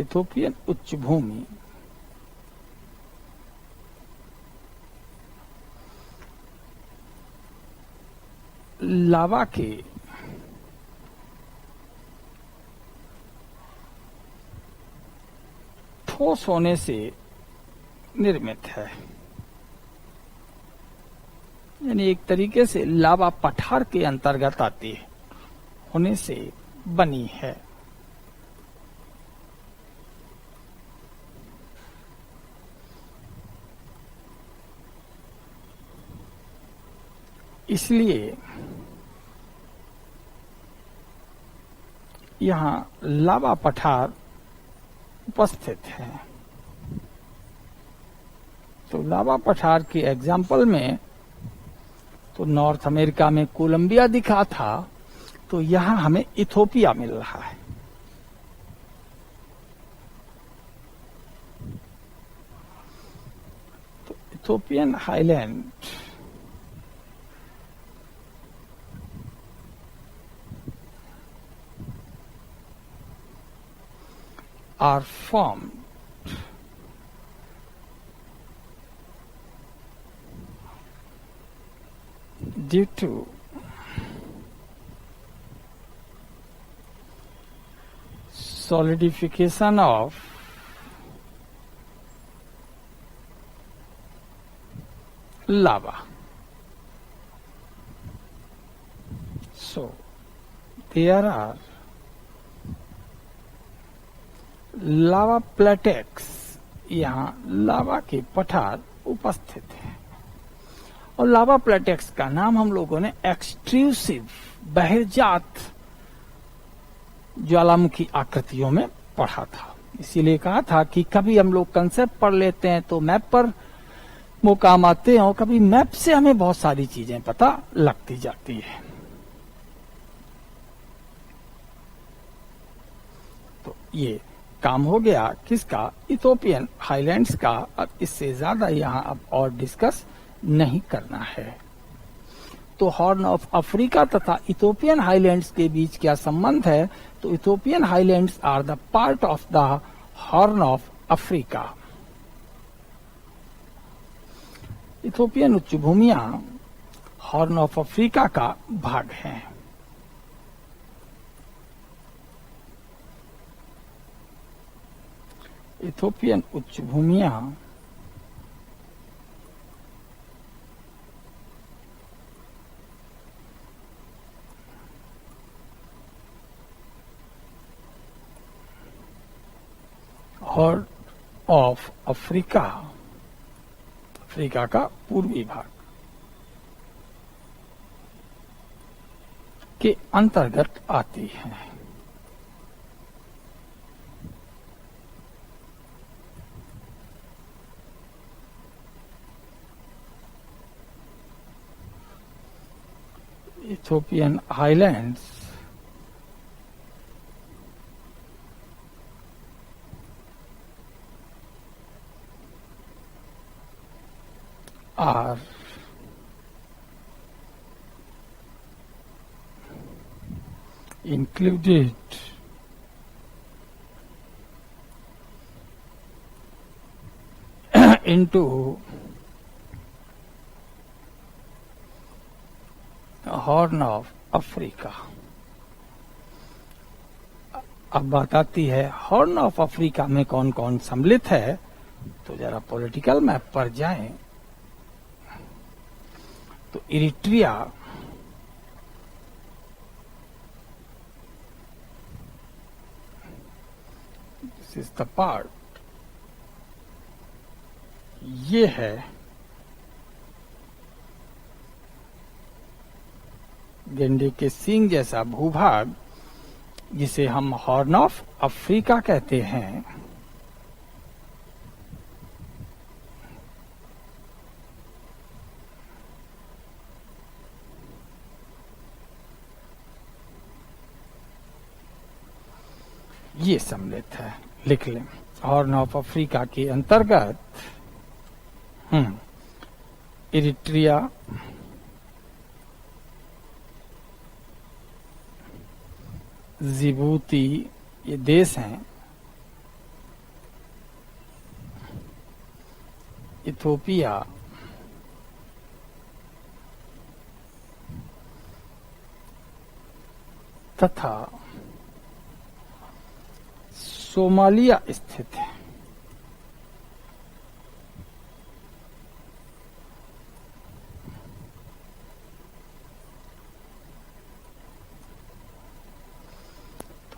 इथोपियन उच्च भूमि लावा के ठोस होने से निर्मित है, यानी एक तरीके से लावा पठार के अंतर्गत आती है, होने से बनी है। इसलिए यहाँ लावा पठार उपस्थित है। तो लावा पठार के एग्जाम्पल में तो नॉर्थ अमेरिका में कोलंबिया दिखा था, तो यहाँ हमें इथोपिया मिल रहा है। तो Ethiopian highland are formed due to solidification of lava. So there are लावा प्लेटेक्स, यहाँ लावा के पठार उपस्थित है। और लावा प्लेटेक्स का नाम हम लोगों ने एक्सट्रूसिव बहिर्जात ज्वालामुखी आकृतियों में पढ़ा था। इसीलिए कहा था कि कभी हम लोग कंसेप्ट पढ़ लेते हैं तो मैप पर वो काम आते हैं, और कभी मैप से हमें बहुत सारी चीजें पता लगती जाती है। तो ये काम हो गया किसका? इथोपियन हाईलैंड्स का। अब इससे ज्यादा यहाँ अब और डिस्कस नहीं करना है। तो हॉर्न ऑफ अफ्रीका तथा इथोपियन हाईलैंड्स के बीच क्या संबंध है? तो Ethiopian highlands are the part of the Horn of Africa. Ethiopian उच्च भूमियां हॉर्न ऑफ अफ्रीका का भाग हैं। इथोपियन उच्च भूमियां हॉर्न ऑफ अफ्रीका, अफ्रीका का पूर्वी भाग के अंतर्गत आती है। Ethiopian highlands are included into horn of Africa. अब बात आती है हॉर्न ऑफ अफ्रीका में कौन कौन सम्मिलित है, तो जरा पॉलिटिकल मैप पर जाएं तो Eritrea, this is the part, ये है गेंडे के सींग जैसा भूभाग जिसे हम हॉर्न ऑफ अफ्रीका कहते हैं। ये सम्मिलित है, लिख लें। हॉर्न ऑफ अफ्रीका के अंतर्गत इरिट्रिया, जिबूती ये देश हैं, इथियोपिया, तथा सोमालिया स्थित है।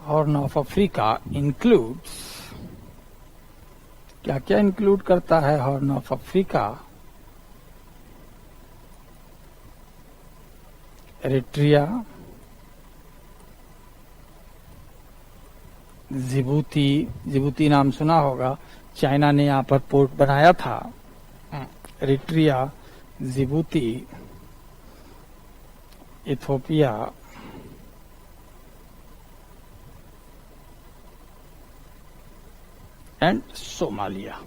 हॉर्न ऑफ अफ्रीका इंक्लूड्स, क्या क्या इंक्लूड करता है horn of Africa? Eritrea, Djibouti, Djibouti नाम सुना होगा, चाइना ने यहाँ पर पोर्ट बनाया था। Eritrea, Djibouti, Ethiopia, and Somalia.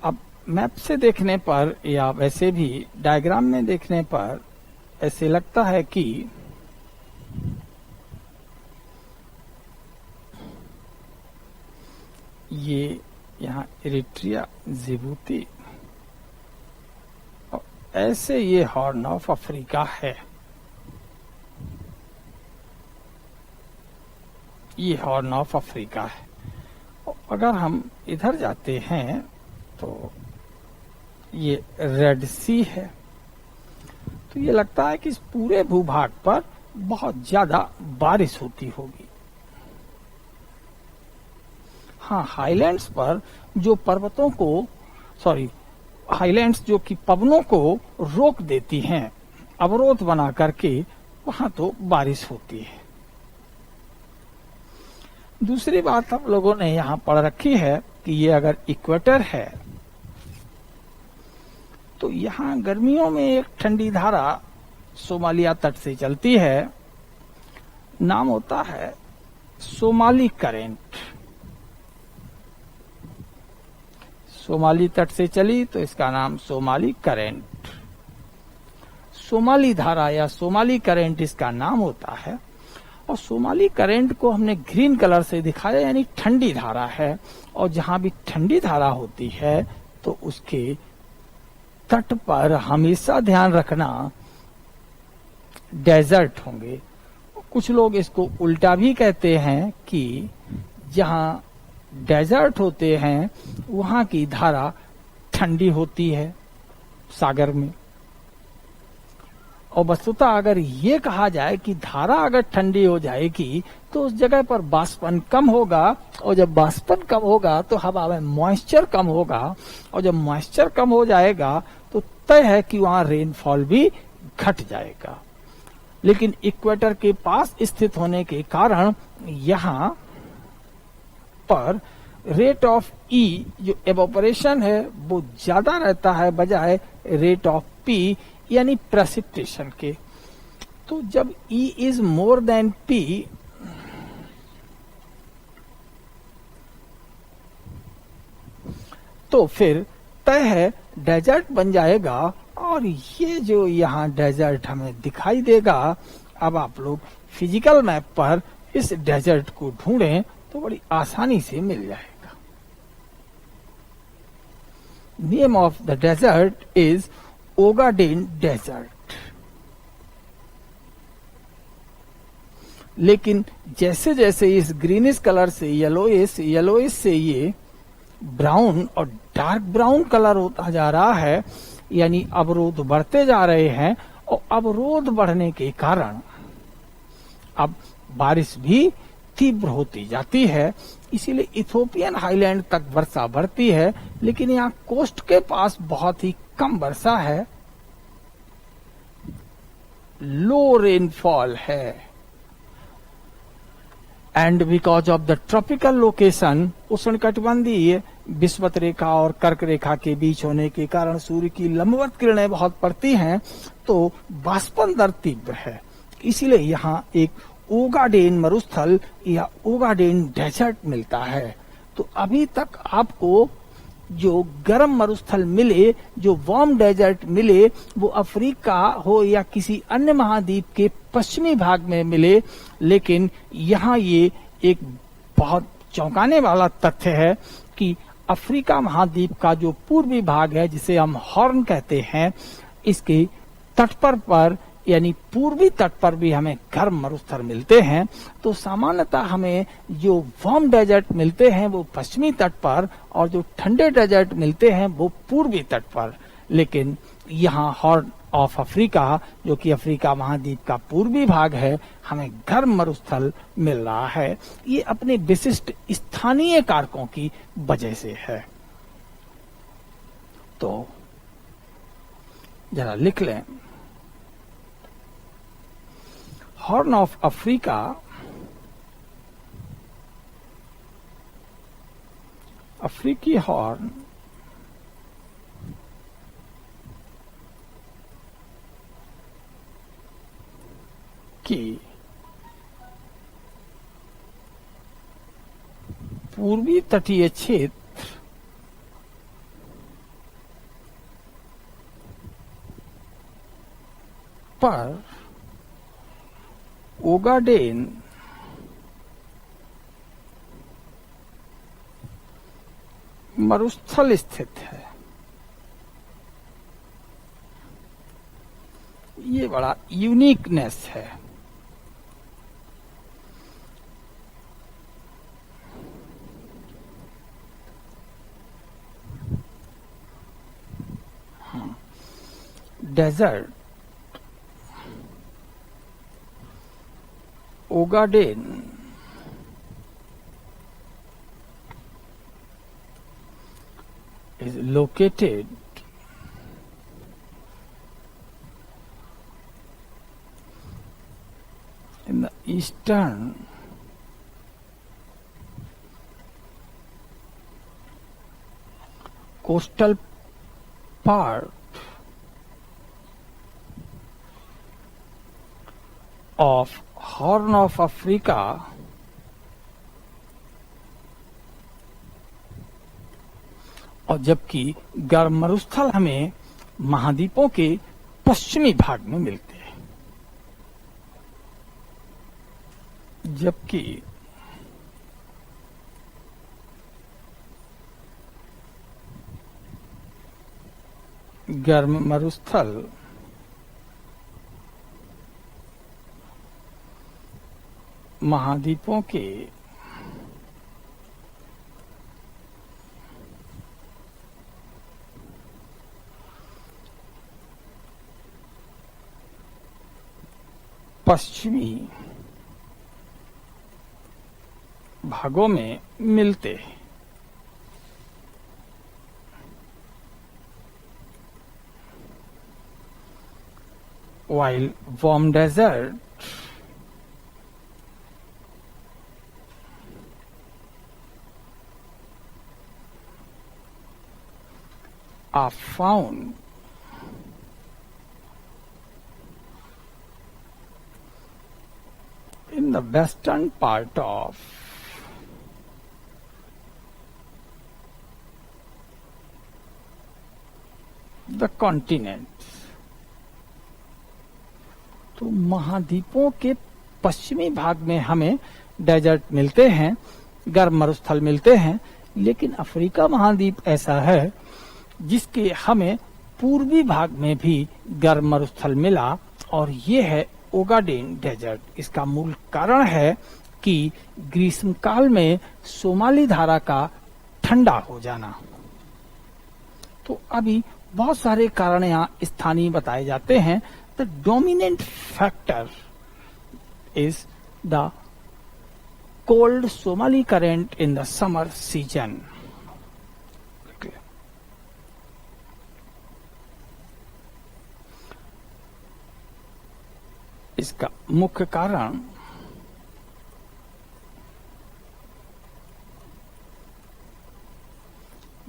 अब मैप से देखने पर या वैसे भी डायग्राम में देखने पर ऐसे लगता है कि ये यहाँ इरिट्रिया, जिबूती, ऐसे ये हॉर्न ऑफ अफ्रीका है। ये हॉर्न ऑफ अफ्रीका है। अगर हम इधर जाते हैं तो ये रेड सी है, तो ये लगता है कि इस पूरे भूभाग पर बहुत ज्यादा बारिश होती होगी। हाँ, हाईलैंड्स पर जो पर्वतों को, हाईलैंड्स जो कि पवनों को रोक देती हैं, अवरोध बना करके, वहां तो बारिश होती है। दूसरी बात हम लोगों ने यहाँ पढ़ रखी है कि ये अगर इक्वेटर है तो यहाँ गर्मियों में एक ठंडी धारा सोमालिया तट से चलती है, नाम होता है सोमाली करेंट। सोमाली तट से चली तो इसका नाम सोमाली करेंट, सोमाली धारा या सोमाली करेंट इसका नाम होता है। और सोमाली करेंट को हमने ग्रीन कलर से दिखाया, यानी ठंडी धारा है। और जहां भी ठंडी धारा होती है तो उसके तट पर हमेशा ध्यान रखना डेजर्ट होंगे। कुछ लोग इसको उल्टा भी कहते हैं कि जहां डेजर्ट होते हैं वहां की धारा ठंडी होती है सागर में। और वस्तुतः अगर ये कहा जाए कि धारा अगर ठंडी हो जाएगी तो उस जगह पर वाष्पन कम होगा, और जब वाष्पन कम होगा तो हवा में मॉइस्चर कम होगा, और जब मॉइस्चर कम हो जाएगा तो तय है कि वहां रेनफॉल भी घट जाएगा। लेकिन इक्वेटर के पास स्थित होने के कारण यहाँ पर रेट ऑफ ई जो एवोपरेशन है वो ज्यादा रहता है बजाय रेट ऑफ पी यानी प्रेसिपिटेशन के। तो जब E is more than P तो फिर तय है डेजर्ट बन जाएगा, और ये जो यहाँ डेजर्ट हमें दिखाई देगा, अब आप लोग फिजिकल मैप पर इस डेजर्ट को ढूंढें तो बड़ी आसानी से मिल जाएगा। Name of the desert is Ogaden desert. लेकिन जैसे जैसे इस ग्रीनिश कलर से येलोइश से ये ब्राउन और डार्क ब्राउन कलर होता जा रहा है, यानी अवरोध बढ़ते जा रहे हैं, और अवरोध बढ़ने के कारण अब बारिश भी तीव्र होती जाती है। इसीलिए इथोपियन हाईलैंड तक वर्षा बढ़ती है, लेकिन यहाँ कोस्ट के पास बहुत ही कम वर्षा है, लो रेनफॉल है। And because of the tropical location, उष्णकटिबंधीय विषुवत रेखा और कर्क रेखा के बीच होने के कारण सूर्य की लंबवत किरणें बहुत पड़ती हैं, तो वाष्पन दर तीव्र है। इसीलिए यहाँ एक ओगाडेन मरुस्थल या ओगाडेन डेजर्ट मिलता है। तो अभी तक आपको जो गर्म मरुस्थल मिले, जो वार्म डेजर्ट मिले, वो अफ्रीका हो या किसी अन्य महाद्वीप के पश्चिमी भाग में मिले, लेकिन यहाँ ये एक बहुत चौंकाने वाला तथ्य है कि अफ्रीका महाद्वीप का जो पूर्वी भाग है, जिसे हम हॉर्न कहते हैं, इसके तट पर यानी पूर्वी तट पर भी हमें गर्म मरुस्थल मिलते हैं। तो सामान्यतः हमें जो वार्म डेजर्ट मिलते हैं वो पश्चिमी तट पर, और जो ठंडे डेजर्ट मिलते हैं वो पूर्वी तट पर। लेकिन यहाँ हॉर्न ऑफ अफ्रीका, जो कि अफ्रीका महाद्वीप का पूर्वी भाग है, हमें गर्म मरुस्थल मिल रहा है। ये अपने विशिष्ट स्थानीय कारकों की वजह से है। तो जरा लिख लें, हॉर्न ऑफ अफ्रीका अफ्रीकी हॉर्न की पूर्वी तटीय क्षेत्र पर ओगाडेन मरुस्थल स्थित है। ये बड़ा यूनिकनेस है। Desert Ogaden is located in the eastern coastal part of Horn of Africa और जबकि गर्म मरुस्थल हमें महाद्वीपों के पश्चिमी भाग में मिलते हैं। जबकि गर्म मरुस्थल महाद्वीपों के पश्चिमी भागों में मिलते हैं। while warm desert are found in the western part of the continents। तो महाद्वीपों के पश्चिमी भाग में हमें डेजर्ट मिलते हैं, गर्म मरुस्थल मिलते हैं, लेकिन अफ्रीका महाद्वीप ऐसा है जिसके हमें पूर्वी भाग में भी गर्म मरुस्थल मिला, और ये है ओगाडेन डेजर्ट। इसका मूल कारण है कि ग्रीष्म काल में सोमाली धारा का ठंडा हो जाना। तो अभी बहुत सारे कारण यहाँ स्थानीय बताए जाते हैं। The dominant factor is the cold Somali current in the summer season। इसका मुख्य कारण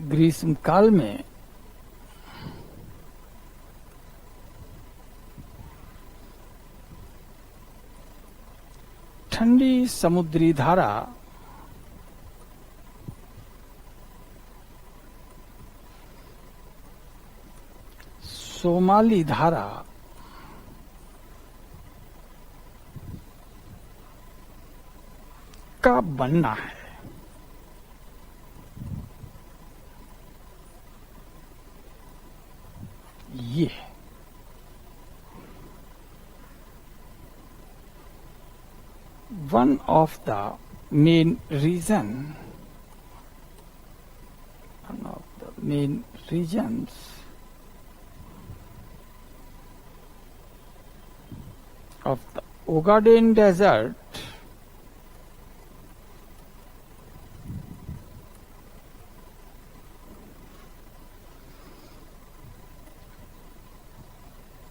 ग्रीष्म काल में ठंडी समुद्री धारा सोमाली धारा का बनना है। ये one of the main regions of the Ogaden Desert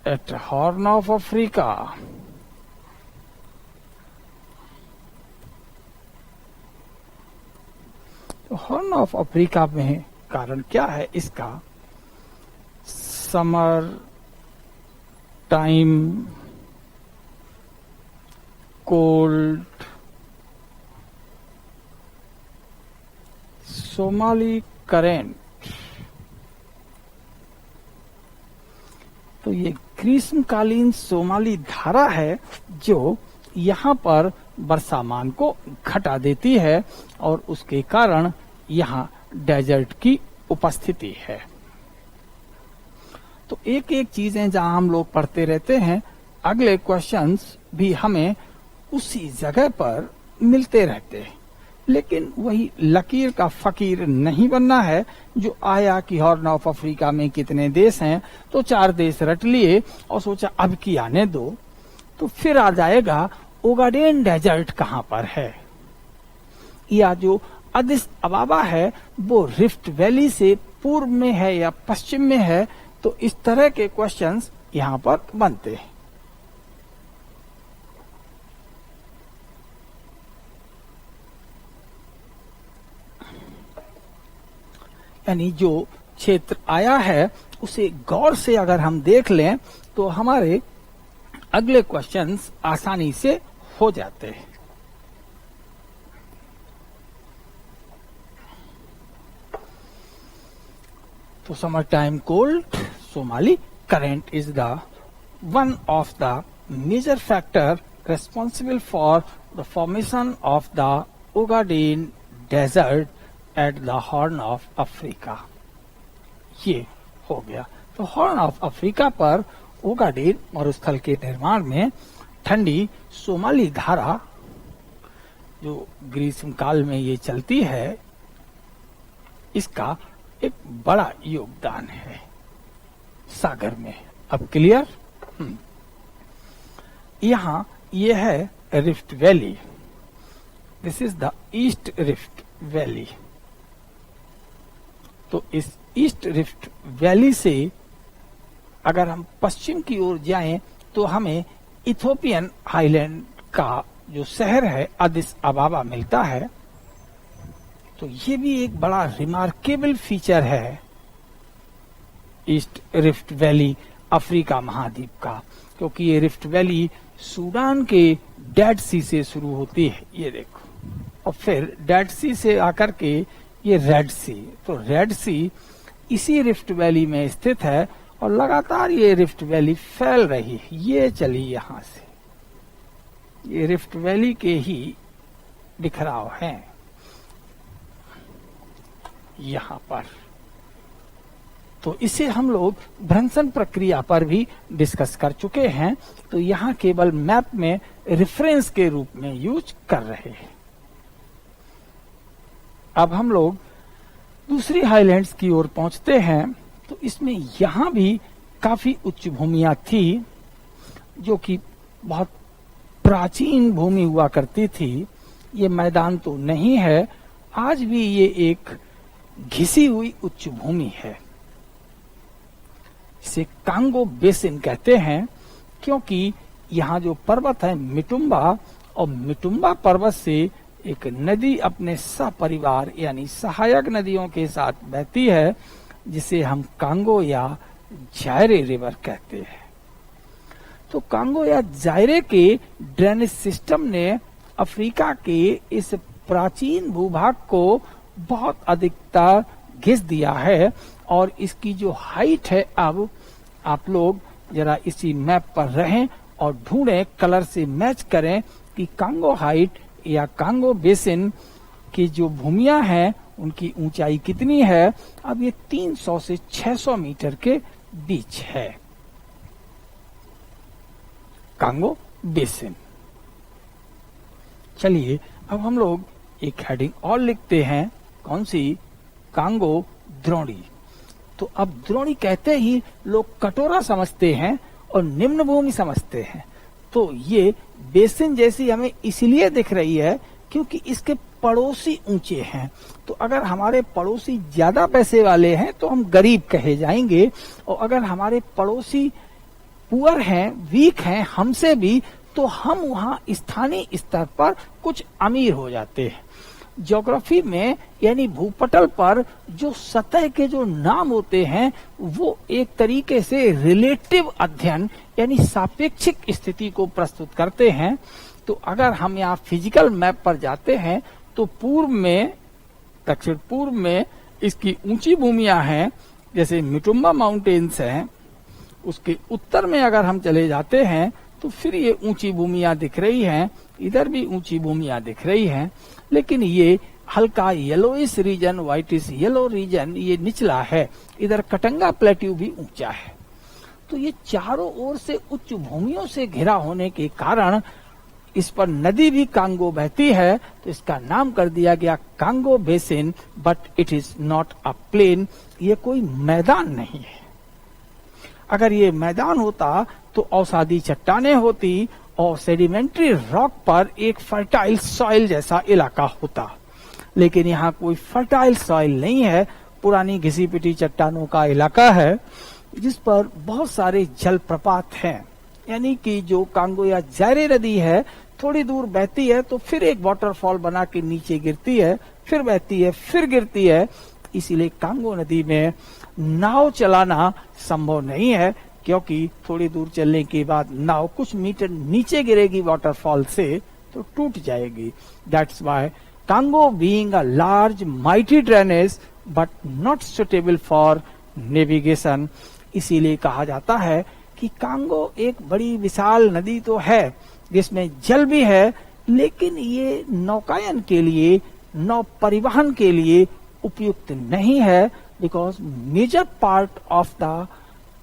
at Horn of Africa। तो हॉर्न ऑफ अफ्रीका में कारण क्या है इसका? Summer time, cold, Somali current. तो ये ग्रीष्मकालीन सोमाली धारा है जो यहाँ पर वर्षामान को घटा देती है, और उसके कारण यहाँ डेजर्ट की उपस्थिति है। तो एक एक चीजें जहां हम लोग पढ़ते रहते हैं, अगले क्वेश्चंस भी हमें उसी जगह पर मिलते रहते हैं। लेकिन वही लकीर का फकीर नहीं बनना है जो आया कि हॉर्न ऑफ अफ्रीका में कितने देश हैं, तो 4 देश रट लिए और सोचा अब की आने दो, तो फिर आ जाएगा ओगाडेन डेजर्ट कहाँ पर है, या जो अदिस अबाबा है वो रिफ्ट वैली से पूर्व में है या पश्चिम में है। तो इस तरह के क्वेश्चंस यहाँ पर बनते हैं। यानी जो क्षेत्र आया है उसे गौर से अगर हम देख लें तो हमारे अगले क्वेश्चंस आसानी से हो जाते हैं। तो summer time cold Somali current is the one of the major factor responsible for the formation of the Ogaden Desert at the Horn of Africa। ये हो गया। तो हॉर्न ऑफ अफ्रीका पर ओगाडेन मरुस्थल के निर्माण में ठंडी सोमाली धारा जो ग्रीष्म काल में ये चलती है, इसका एक बड़ा योगदान है सागर में। अब क्लियर? यहाँ ये है rift valley, this is the east rift valley. तो इस ईस्ट रिफ्ट वैली से अगर हम पश्चिम की ओर जाएं तो हमें इथोपियन आइलैंड का जो शहर है अदिस अबाबा मिलता है। तो ये भी एक बड़ा रिमार्केबल फीचर है ईस्ट रिफ्ट वैली अफ्रीका महाद्वीप का, क्योंकि ये रिफ्ट वैली सूडान के डेड सी से शुरू होती है, ये देखो, और फिर डेड सी से आकर के ये रेड सी, तो रेड सी इसी रिफ्ट वैली में स्थित है और लगातार ये रिफ्ट वैली फैल रही है। ये चली यहां से, ये रिफ्ट वैली के ही बिखराव हैं यहां पर। तो इसे हम लोग भ्रंशन प्रक्रिया पर भी डिस्कस कर चुके हैं, तो यहां केवल मैप में रेफरेंस के रूप में यूज कर रहे हैं। अब हम लोग दूसरी हाईलैंड्स की ओर पहुंचते हैं। तो इसमें यहां भी काफी उच्च भूमियां थी, जो कि बहुत प्राचीन भूमि हुआ करती थी। ये मैदान तो नहीं है, आज भी ये एक घिसी हुई उच्च भूमि है। इसे कांगो बेसिन कहते हैं, क्योंकि यहाँ जो पर्वत है मिटुम्बा, और मिटुम्बा पर्वत से एक नदी अपने सपरिवार यानी सहायक नदियों के साथ बहती है, जिसे हम कांगो या जायरे रिवर कहते हैं। तो कांगो या जायरे के ड्रेनेज सिस्टम ने अफ्रीका के इस प्राचीन भूभाग को बहुत अधिकता घिस दिया है, और इसकी जो हाइट है, अब आप लोग जरा इसी मैप पर रहें और ढूंढें, कलर से मैच करें कि कांगो हाइट या कांगो बेसिन की जो भूमियां हैं उनकी ऊंचाई कितनी है। अब ये 300 से 600 मीटर के बीच है कांगो बेसिन। चलिए अब हम लोग एक हेडिंग और लिखते हैं, कौन सी? कांगो द्रोणी। तो अब द्रोणी कहते ही लोग कटोरा समझते हैं और निम्न भूमि समझते हैं। तो ये बेसिन जैसी हमें इसलिए दिख रही है क्योंकि इसके पड़ोसी ऊंचे हैं। तो अगर हमारे पड़ोसी ज्यादा पैसे वाले हैं तो हम गरीब कहे जाएंगे, और अगर हमारे पड़ोसी पुअर हैं, वीक हैं हमसे भी, तो हम वहां स्थानीय स्तर पर कुछ अमीर हो जाते हैं। ज्योग्राफी में यानी भूपटल पर जो सतह के जो नाम होते हैं वो एक तरीके से रिलेटिव अध्ययन यानी सापेक्षिक स्थिति को प्रस्तुत करते हैं। तो अगर हम यहाँ फिजिकल मैप पर जाते हैं तो पूर्व में, दक्षिण पूर्व में इसकी ऊंची भूमियां हैं, जैसे मिटुम्बा माउंटेन्स हैं। उसके उत्तर में अगर हम चले जाते हैं तो फिर ये ऊंची भूमियां दिख रही हैं, इधर भी ऊंची भूमियां दिख रही हैं, लेकिन ये हल्का yellowish region, whitish yellow region ये निचला है। इधर कटंगा प्लेट्यू भी ऊंचा है। तो ये चारों ओर से उच्च भूमियों से घिरा होने के कारण इस पर नदी भी कांगो बहती है, तो इसका नाम कर दिया गया Congo basin. But it is not a plain, ये कोई मैदान नहीं है। अगर ये मैदान होता तो औषधि चट्टानें होती और सेडिमेंट्री रॉक पर एक फर्टाइल सॉइल जैसा इलाका होता, लेकिन यहाँ कोई फर्टाइल सॉइल नहीं है। पुरानी घिसी पिटी चट्टानों का इलाका है जिस पर बहुत सारे जलप्रपात हैं, यानी कि जो कांगो या जायरे नदी है थोड़ी दूर बहती है तो फिर एक वाटरफॉल बना के नीचे गिरती है, फिर बहती है, फिर गिरती है। इसीलिए कांगो नदी में नाव चलाना संभव नहीं है, क्योंकि थोड़ी दूर चलने के बाद नाव कुछ मीटर नीचे गिरेगी वाटरफॉल से तो टूट जाएगी। That's why Congo being a large mighty drainage but not suitable for navigation, इसीलिए कहा जाता है कि कांगो एक बड़ी विशाल नदी तो है जिसमें जल भी है, लेकिन ये नौकायन के लिए, नौ परिवहन के लिए उपयुक्त नहीं है, because major part of the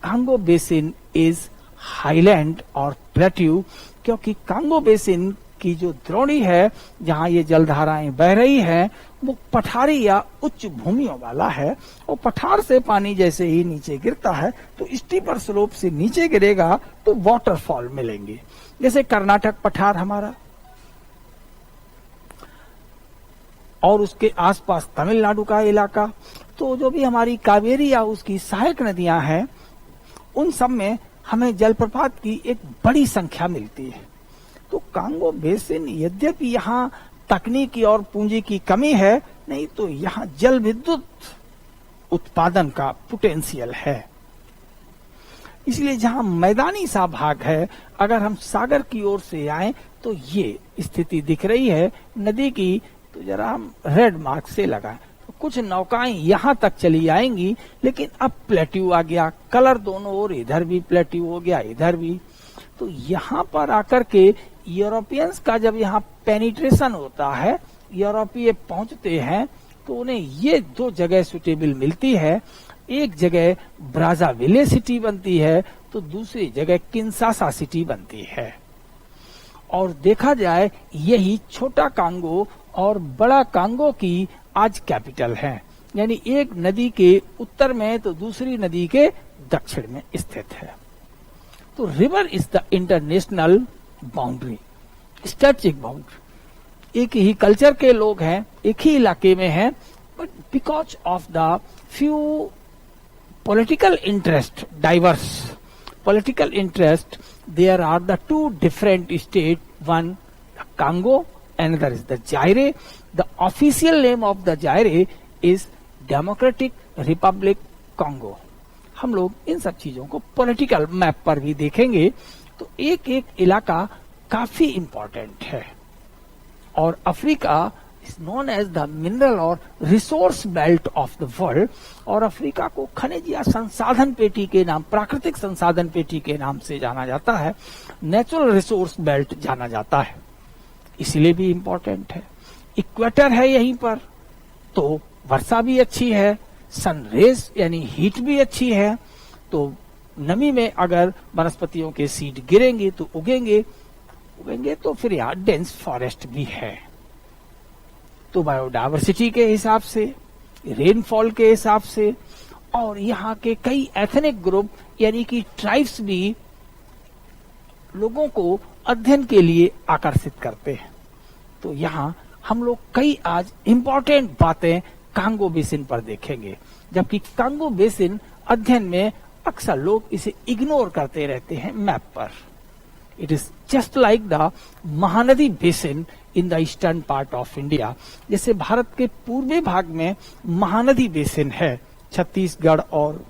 Congo basin is highland और प्लेट्यू। क्योंकि कांगो बेसिन कि जो द्रोणी है, जहां ये जलधाराएं बह रही हैं, वो पठारी या उच्च भूमियों वाला है। और पठार से पानी जैसे ही नीचे गिरता है तो स्टीपर स्लोप से नीचे गिरेगा तो वाटरफॉल मिलेंगे। जैसे कर्नाटक पठार हमारा, और उसके आसपास तमिलनाडु का इलाका, तो जो भी हमारी कावेरी या उसकी सहायक नदियां हैं, उन सब में हमें जलप्रपात की एक बड़ी संख्या मिलती है। तो कांगो बेसिन, यद्यपि यहाँ तकनीकी और पूंजी की कमी है, नहीं तो यहाँ जल विद्युत उत्पादन का पोटेंशियल है। इसलिए जहां मैदानी सा भाग है, अगर हम सागर की ओर से आए तो ये स्थिति दिख रही है नदी की, तो जरा हम रेड मार्क से लगाएं तो कुछ नौकाएं यहां तक चली आएंगी, लेकिन अब प्लेट्यू आ गया, कलर दोनों ओर, इधर भी प्लेट्यू हो गया, इधर भी। तो यहां पर आकर के यूरोपियंस का जब यहाँ पेनिट्रेशन होता है, यूरोपीय पहुंचते हैं, तो उन्हें ये दो जगह सुटेबल मिलती है। एक जगह ब्राज़ाविले सिटी बनती है तो दूसरी जगह किंशासा सिटी बनती है। और देखा जाए यही छोटा कांगो और बड़ा कांगो की आज कैपिटल है, यानी एक नदी के उत्तर में तो दूसरी नदी के दक्षिण में स्थित है। तो river is the international boundary, static boundary. एक ही कल्चर के लोग हैं, एक ही इलाके में हैं, but because of the few political interest, diverse political interest, there are the two different states, one the Congo, another is the Zaire. The official name of the Zaire is Democratic Republic Congo. हम लोग इन सब चीजों को political map पर भी देखेंगे तो एक एक इलाका काफी इंपॉर्टेंट है। और Africa is known as the mineral और resource belt of the world, और अफ्रीका को खनिज या संसाधन पेटी के नाम, प्राकृतिक संसाधन पेटी के नाम से जाना जाता है, नेचुरल रिसोर्स बेल्ट जाना जाता है, इसलिए भी इंपॉर्टेंट है। इक्वेटर है यहीं पर, तो वर्षा भी अच्छी है, सनरेज यानी हीट भी अच्छी है, तो नमी में अगर वनस्पतियों के सीड गिरेंगे तो उगेंगे, तो फिर यहाँ डेंस फॉरेस्ट भी है। तो बायोडायवर्सिटी के हिसाब से, रेनफॉल के हिसाब से, और यहाँ के कई एथनिक ग्रुप यानी कि ट्राइब्स भी लोगों को अध्ययन के लिए आकर्षित करते हैं। तो यहाँ हम लोग कई आज इंपॉर्टेंट बातें कांगो बेसिन पर देखेंगे, जबकि कांगो बेसिन अध्ययन में अक्सर लोग इसे इग्नोर करते रहते हैं मैप पर। It is just like the Mahanadi basin in the eastern part of India. जैसे भारत के पूर्वी भाग में महानदी बेसिन है, छत्तीसगढ़ और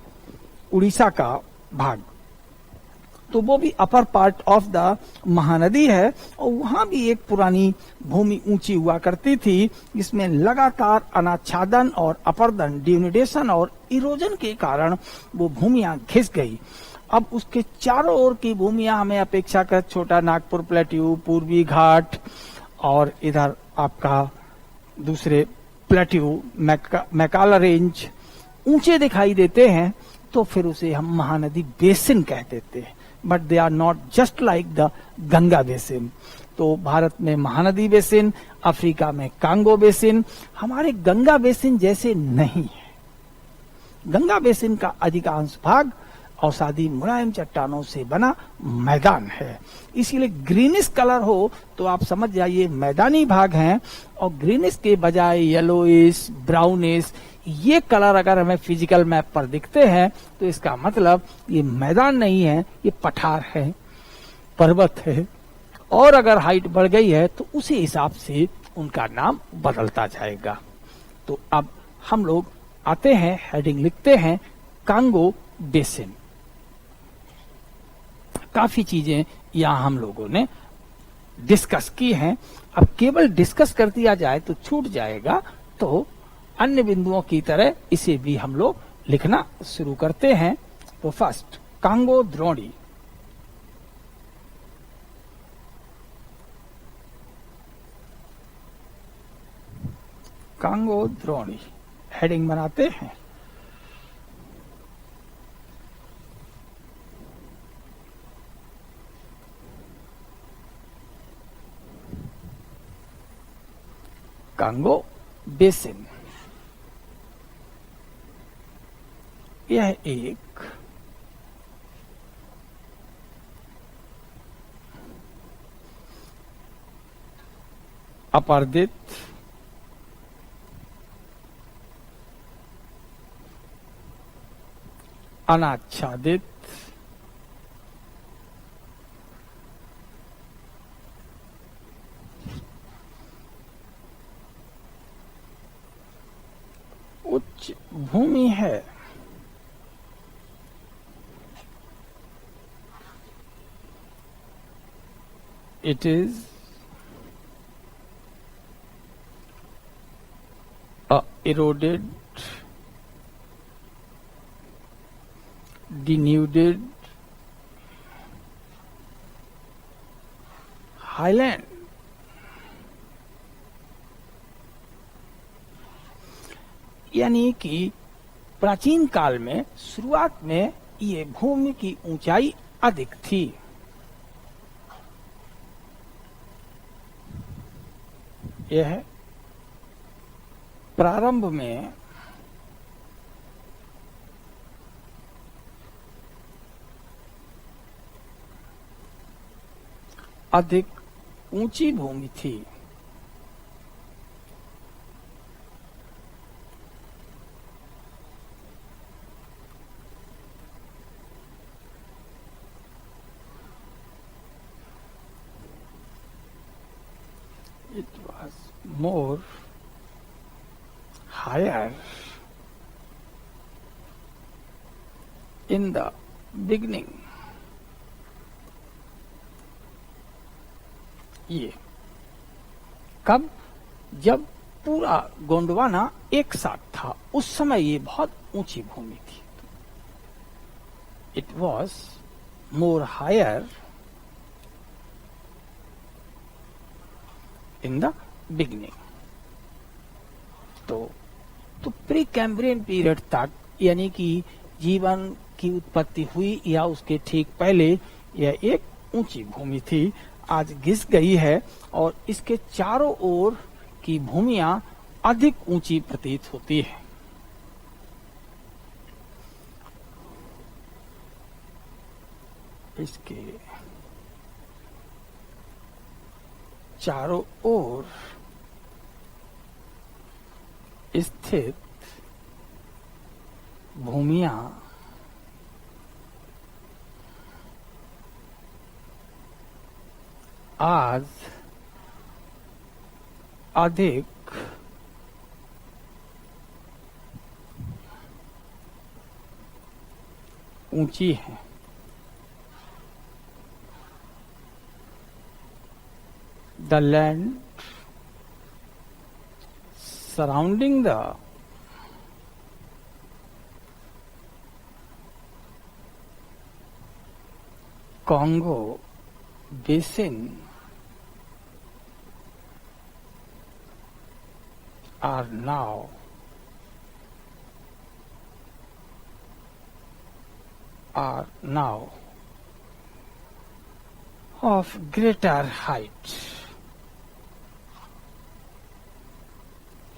उड़ीसा का भाग, तो वो भी upper part of the Mahanadi है। और वहां भी एक पुरानी भूमि ऊंची हुआ करती थी, जिसमें लगातार अनाच्छादन और अपरदन, डिनुडेशन और इरोजन के कारण वो भूमियां घिस गई। अब उसके चारों ओर की भूमियां हमें अपेक्षाकृत छोटा नागपुर प्लेट्यू, पूर्वी घाट, और इधर आपका दूसरे प्लेट्यू, मैकाला रेंज ऊंचे दिखाई देते हैं, तो फिर उसे हम महानदी बेसिन कह देते हैं। But they are not just like the Ganga basin. तो भारत में महानदी बेसिन, अफ्रीका में कांगो बेसिन, हमारे गंगा बेसिन जैसे नहीं है। गंगा बेसिन का अधिकांश भाग औषधि मुलायम चट्टानों से बना मैदान है, इसीलिए ग्रीनिश कलर हो तो आप समझ जाइए मैदानी भाग हैं, और ग्रीनिश के बजाय येलोइश, ब्राउनिश ये कलर अगर हमें फिजिकल मैप पर दिखते हैं तो इसका मतलब ये मैदान नहीं है, ये पठार है, पर्वत है, और अगर हाइट बढ़ गई है तो उसी हिसाब से उनका नाम बदलता जाएगा। तो अब हम लोग आते हैं, हेडिंग लिखते हैं कांगो बेसिन। काफी चीजें यहां हम लोगों ने डिस्कस की हैं। अब केवल डिस्कस कर दिया जाए तो छूट जाएगा, तो अन्य बिंदुओं की तरह इसे भी हम लोग लिखना शुरू करते हैं। तो फर्स्ट, कांगो द्रोणी। कांगो द्रोणी हेडिंग बनाते हैं। Congo basin. यह एक अपर्दित, अनाच्छादित, उच्च भूमि है। It is a eroded, denuded highland। यानी कि प्राचीन काल में शुरुआत में ये भूमि की ऊंचाई अधिक थी। यह प्रारंभ में अधिक ऊंची भूमि थी। It was more higher in the beginning। ये कब? जब पूरा गोंडवाना एक साथ था, उस समय ये बहुत ऊंची भूमि थी। It was more higher in the beginning. तो प्री कैम्ब्रियन पीरियड तक, यानी कि जीवन की उत्पत्ति हुई या उसके ठीक पहले, यह एक ऊंची भूमि थी। आज घिस गई है और इसके चारों ओर की भूमियां अधिक ऊंची प्रतीत होती है। इसके चारों ओर स्थित भूमियां आज अधिक ऊंची हैं। The land surrounding the Congo basin are now of greater height।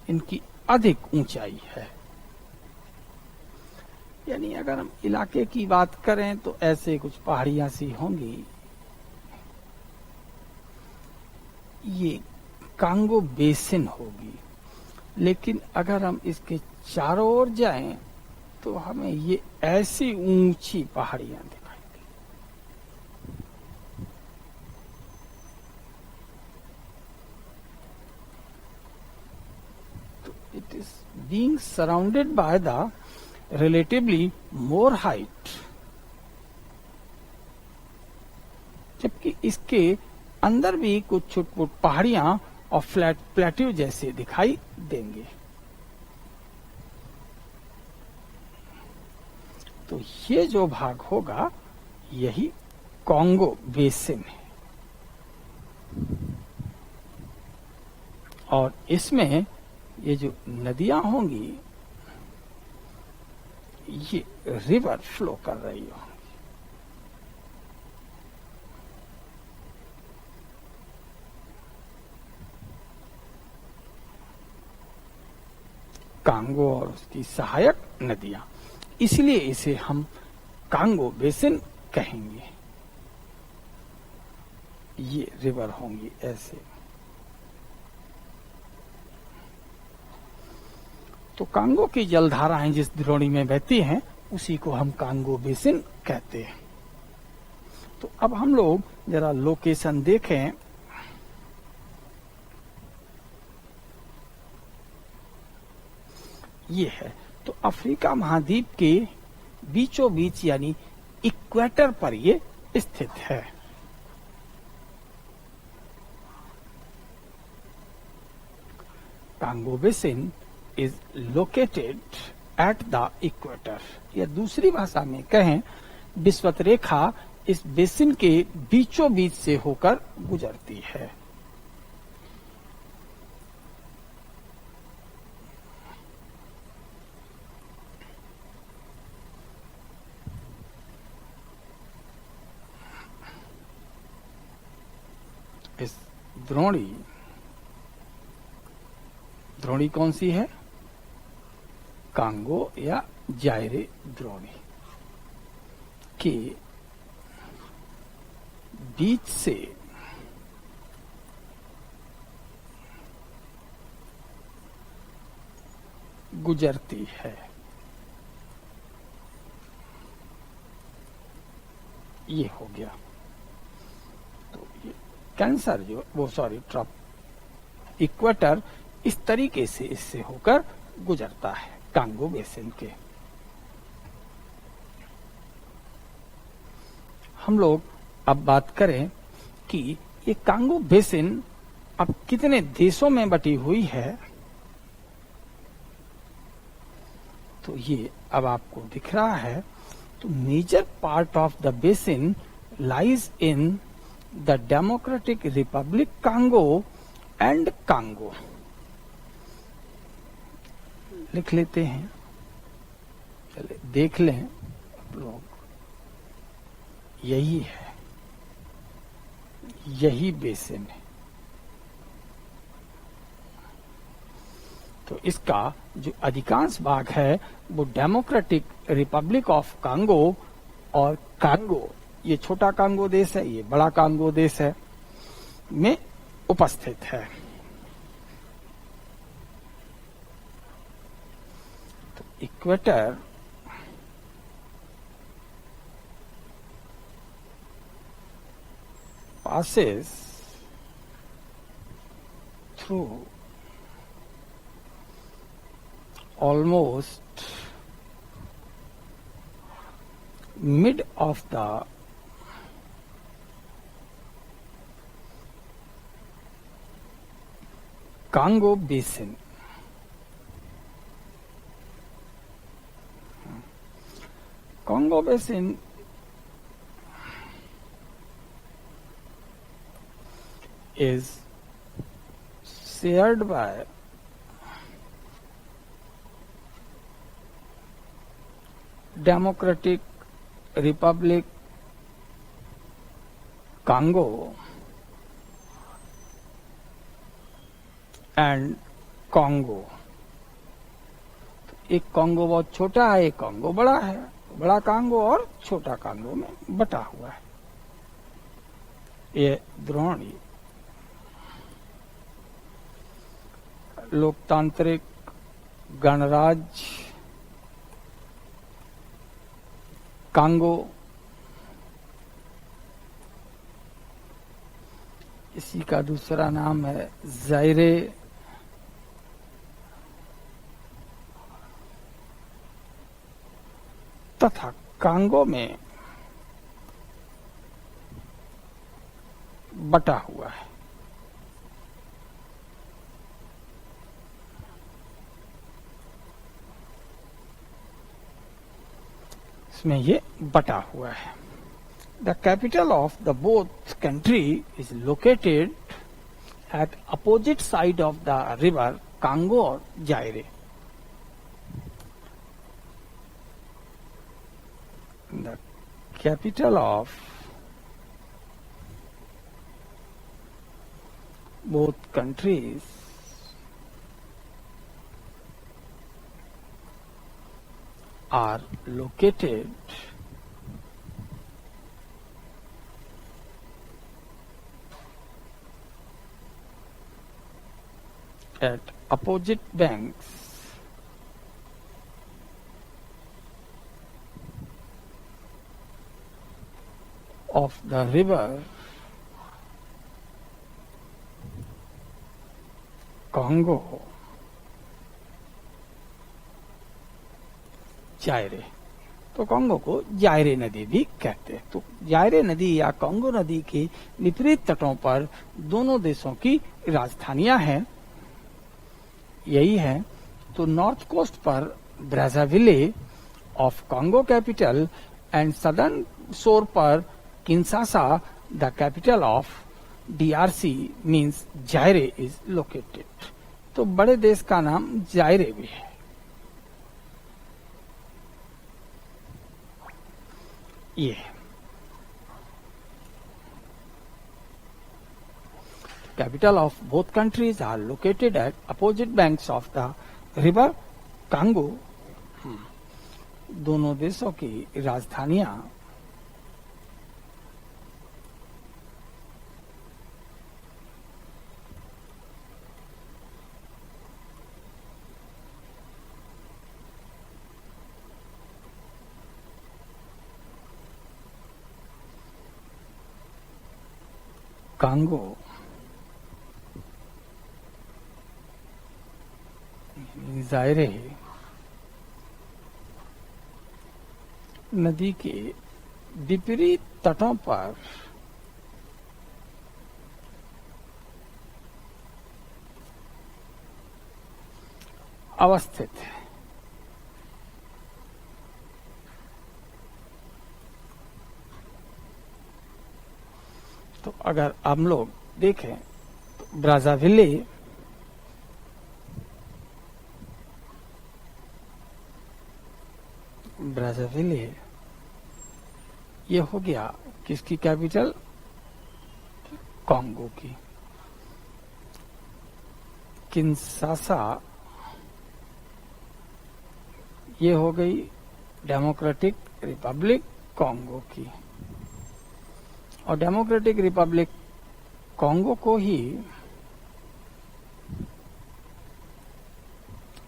इनकी अधिक ऊंचाई है। यानी अगर हम इलाके की बात करें तो ऐसे कुछ पहाड़ियां सी होंगी। ये कांगो बेसिन होगी। लेकिन अगर हम इसके चारों ओर जाएं तो हमें ये ऐसी ऊंची पहाड़ियां दिखाई देंगी। तो it is being surrounded by the relatively more height. जबकि इसके अंदर भी कुछ छुटपुट पहाड़ियां और फ्लैट प्लेट्यू जैसे दिखाई देंगे। तो ये जो भाग होगा यही कांगो बेसिन है। और इसमें ये जो नदियां होंगी ये रिवर फ्लो कर रही होंगी। कांगो और उसकी सहायक नदियां, इसलिए इसे हम कांगो बेसिन कहेंगे। ये रिवर होंगी ऐसे। तो कांगो की जलधाराएं जिस द्रोणी में बहती हैं उसी को हम कांगो बेसिन कहते हैं। तो अब हम लोग जरा लोकेशन देखें। ये है तो अफ्रीका महाद्वीप के बीचों बीच यानी इक्वेटर पर ये स्थित है। Congo basin is located at the equator, या दूसरी भाषा में कहें विषुवत रेखा इस बेसिन के बीचों बीच से होकर गुजरती है। इस द्रोणी कौन सी है? कांगो या जायरे द्रोणी के बीच से गुजरती है। ये हो गया। तो ये कैंसर जो ट्रॉप इक्वेटर इस तरीके से इससे होकर गुजरता है कांगो बेसिन के। हम लोग अब बात करें कि ये कांगो बेसिन अब कितने देशों में बटी हुई है। तो ये अब आपको दिख रहा है। तो major part of the basin lies in the Democratic Republic Congo and Congo. लिख लेते हैं, चले देख लें आप लोग। यही है, यही बेसिन है। तो इसका जो अधिकांश भाग है वो डेमोक्रेटिक रिपब्लिक ऑफ कांगो और कांगो, ये छोटा कांगो देश है, ये बड़ा कांगो देश है, में उपस्थित है। तो equator passes through almost mid of the Congo basin. Congo basin is shared by Democratic Republic Congo and Congo. एक कॉन्गो बहुत छोटा है, एक कॉन्गो बड़ा है। बड़ा कांगो और छोटा कांगो में बटा हुआ है ये द्रोणी। लोकतांत्रिक गणराज्य कांगो, इसी का दूसरा नाम है जायरे। तथा कांगो में बटा हुआ है। इसमें ये बटा हुआ है। The capital of the both country is located at opposite side of the river Congo or Zaire. The capital of both countries are located at opposite banks of the river Congo, जायरे। तो Congo को जायरे नदी भी कहते हैं। तो जायरे नदी या Congo नदी के विपरीत तटों पर दोनों देशों की राजधानियां हैं, यही है। तो नॉर्थ कोस्ट पर Brazzaville of Congo capital and southern shore पर Kinshasa the capital of DRC means Zaire is located. तो बड़े देश का नाम जायरे भी है। ये capital of both countries are located at opposite banks of the river Congo। दोनों देशों की राजधानियां कांगो जायरे नदी के विपरीत तटों पर अवस्थित है। तो अगर हम लोग देखें तो ब्राज़ाविले ये हो गया किसकी कैपिटल? कांगो की। किंशासा ये हो गई डेमोक्रेटिक रिपब्लिक कांगो की। और डेमोक्रेटिक रिपब्लिक कांगो को ही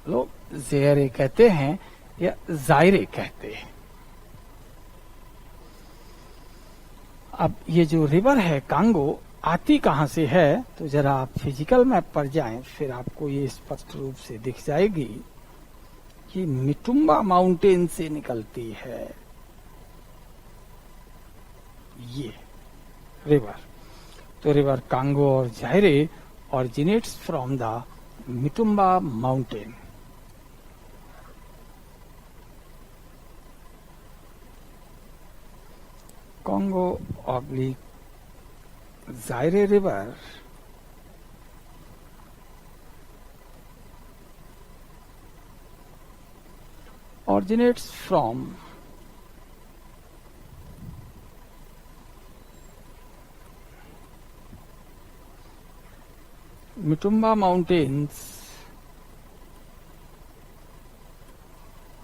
लोग ज़ायरे कहते हैं या जायरे कहते हैं। अब ये जो रिवर है कांगो आती कहां से है, तो जरा आप फिजिकल मैप पर जाएं, फिर आपको ये स्पष्ट रूप से दिख जाएगी कि मिटुम्बा माउंटेन से निकलती है ये रिवर। तो रिवर कांगो और Zaire originates from the Mitumba mountain. Congo / Zaire River originates from Mitumba mountains.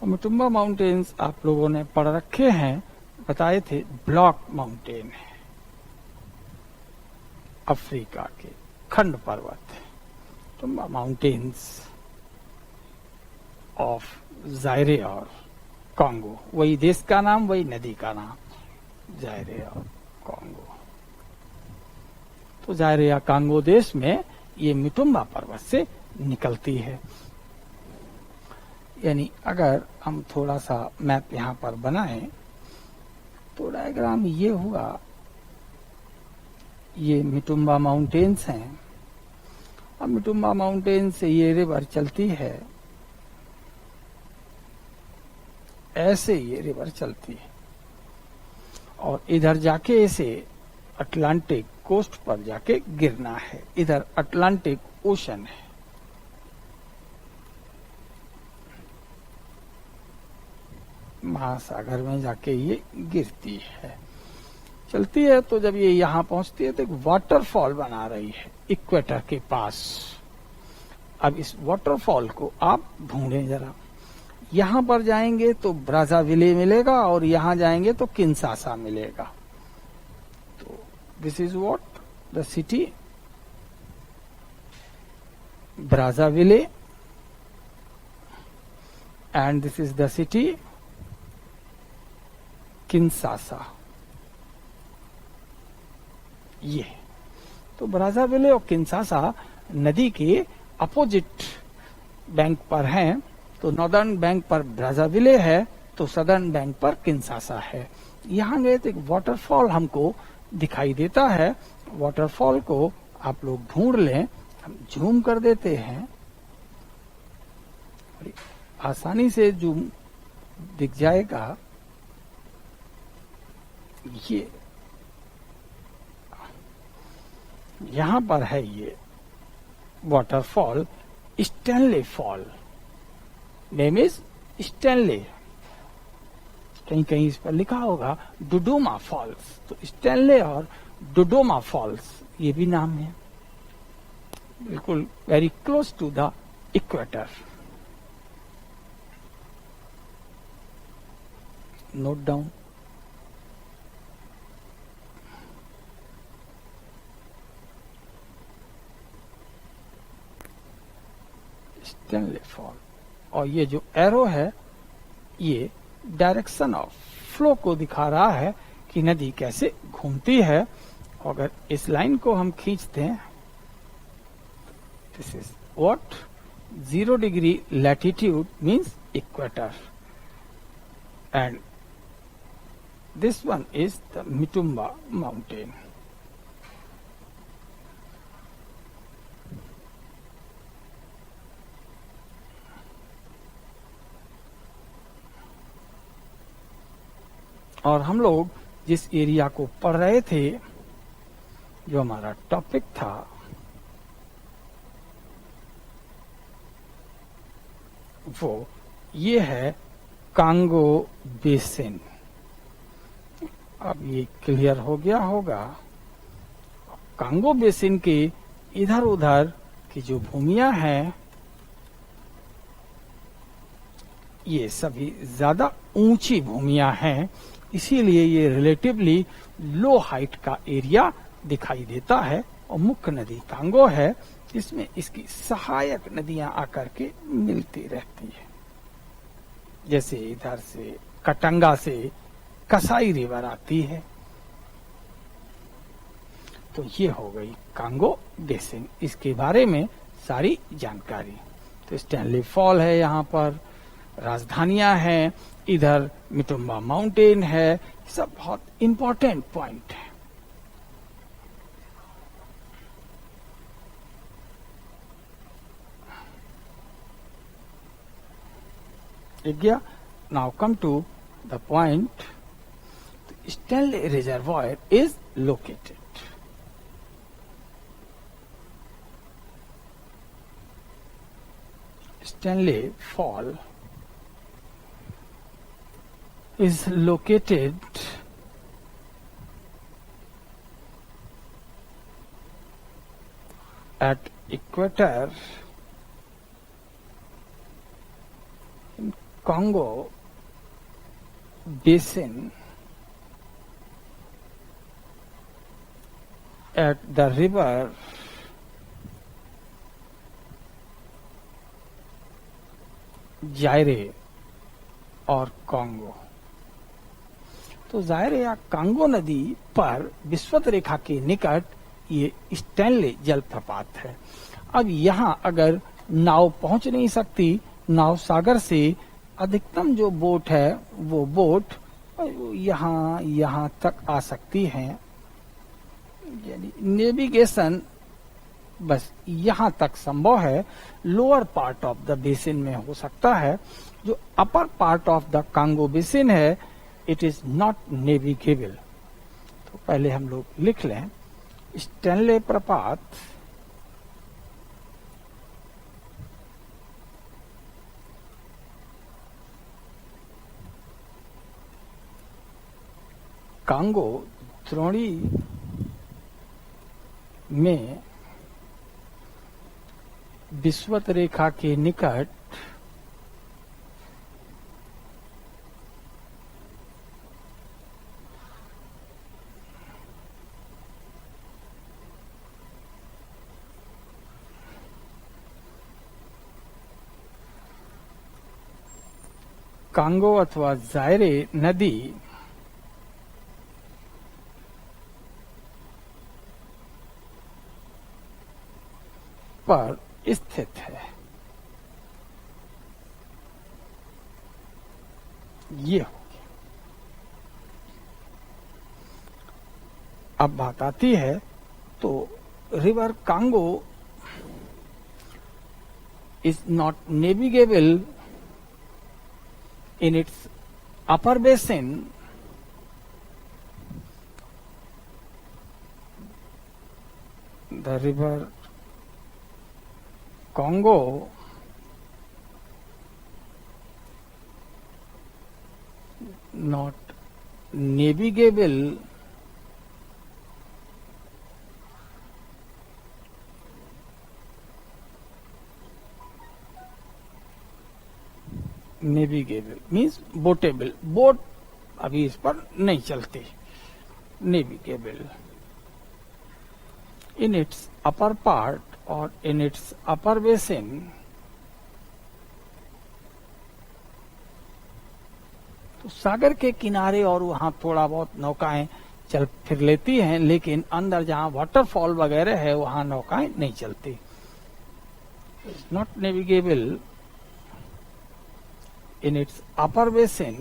और मिटुम्बा माउंटेन्स आप लोगों ने पढ़ रखे हैं, बताए थे, ब्लॉक माउंटेन है, अफ्रीका के खंड पर्वत है। मिटुम्बा माउंटेन्स ऑफ जायरे और कांगो, वही देश का नाम, वही नदी का नाम, जायरे और कांगो। तो जायरे या कांगो देश में ये मिटुम्बा पर्वत से निकलती है। यानी अगर हम थोड़ा सा मैप यहाँ पर बनाएं तो डायग्राम ये हुआ, ये मिटुम्बा माउंटेन्स हैं। अब मिटुम्बा माउंटेन से ये रिवर चलती है, ऐसे ये रिवर चलती है और इधर जाके इसे अटलांटिक कोस्ट पर जाके गिरना है। इधर अटलांटिक ओशन है। महासागर में जाके ये गिरती है, चलती है। तो जब ये यहां पहुंचती है तो एक वाटरफॉल बना रही है इक्वेटर के पास। अब इस वाटरफॉल को आप ढूंढें जरा। यहां पर जाएंगे तो ब्राज़ाविले मिलेगा और यहां जाएंगे तो किंशासा मिलेगा। तो this is what the city Brazzaville and this is the city Kinshasa. ये तो ब्राज़ाविले और किंशासा नदी के अपोजिट बैंक पर हैं। तो नॉर्दर्न बैंक पर ब्राज़ाविले है तो सदर्न बैंक पर किंशासा है। यहाँ गए तो एक वाटरफॉल हमको दिखाई देता है। वाटरफॉल को आप लोग ढूंढ लें, हम जूम कर देते हैं, आसानी से जूम दिख जाएगा। ये यहां पर है ये waterfall Stanley fall. Name is Stanley. कहीं कहीं इस पर लिखा होगा डोडोमा फॉल्स। तो स्टैनले और डोडोमा फॉल्स ये भी नाम है, बिल्कुल very close to the equator. Note down. Stanley fall. और ये जो एरो है ये डायरेक्शन ऑफ फ्लो को दिखा रहा है कि नदी कैसे घूमती है। अगर इस लाइन को हम खींचते हैं, this is what 0 degree latitude means equator and this one is the Mitumba mountain. और हम लोग जिस एरिया को पढ़ रहे थे, जो हमारा टॉपिक था, वो ये है कांगो बेसिन। अब ये क्लियर हो गया होगा। कांगो बेसिन के इधर उधर की जो भूमियां हैं ये सभी ज्यादा ऊंची भूमियां हैं, इसीलिए ये रिलेटिवली लो हाइट का एरिया दिखाई देता है। और मुख्य नदी कांगो है, इसमें इसकी सहायक नदियां आकर के मिलती रहती है। जैसे इधर से कटंगा से कसाई रिवर आती है। तो ये हो गई कांगो बेसिन, इसके बारे में सारी जानकारी। तो स्टैनली फॉल है, यहाँ पर राजधानियां हैं, इधर मिटुम्बा माउंटेन है, सब बहुत इंपॉर्टेंट पॉइंट है। Now come to the point. Stanley Reservoir is located. Stanley Fall is located at equator in Congo Basin at the river जायरे और कांगो। तो जायरे या कांगो नदी पर विषुवत रेखा के निकट ये स्टैनले जलप्रपात है। अब यहाँ अगर नाव पहुंच नहीं सकती, नाव सागर से अधिकतम जो बोट है वो बोट यहाँ तक आ सकती है। यानी नेविगेशन बस यहाँ तक संभव है। Lower part of the basin में हो सकता है, जो upper part of the Congo basin है इट इज नॉट नेविगेबल। तो पहले हम लोग लिख लें स्टैनले प्रपात कांगो द्रोणी में विषुवत रेखा के निकट कांगो अथवा जायरे नदी पर स्थित है। ये हो गया। अब बात आती है तो river Congo is not navigable in its upper basin the river Congo not navigable navigable means bootable, boat अभी इस पर नहीं चलती। Navigable in its upper part और इन इट्स अपर बेसिन तो सागर के किनारे और वहां थोड़ा बहुत नौकाएं चल फिर लेती हैं, लेकिन अंदर जहां वाटरफॉल वगैरह है वहां नौकाएं नहीं चलती। Not navigable in its upper basin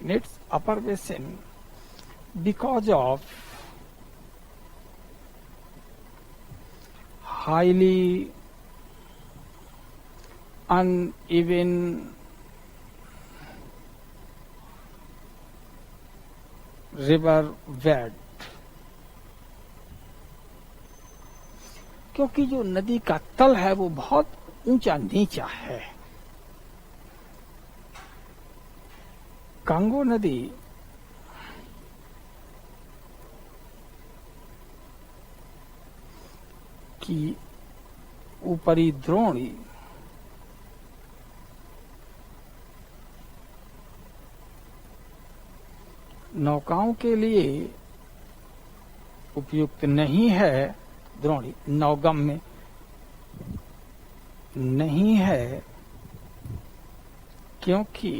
in its upper basin because of highly uneven river bed, क्योंकि जो नदी का तल है वो बहुत ऊंचा नीचा है। कांगो नदी की ऊपरी द्रोणी नौकाओं के लिए उपयुक्त नहीं है। द्रोणी नौगम में नहीं है, क्योंकि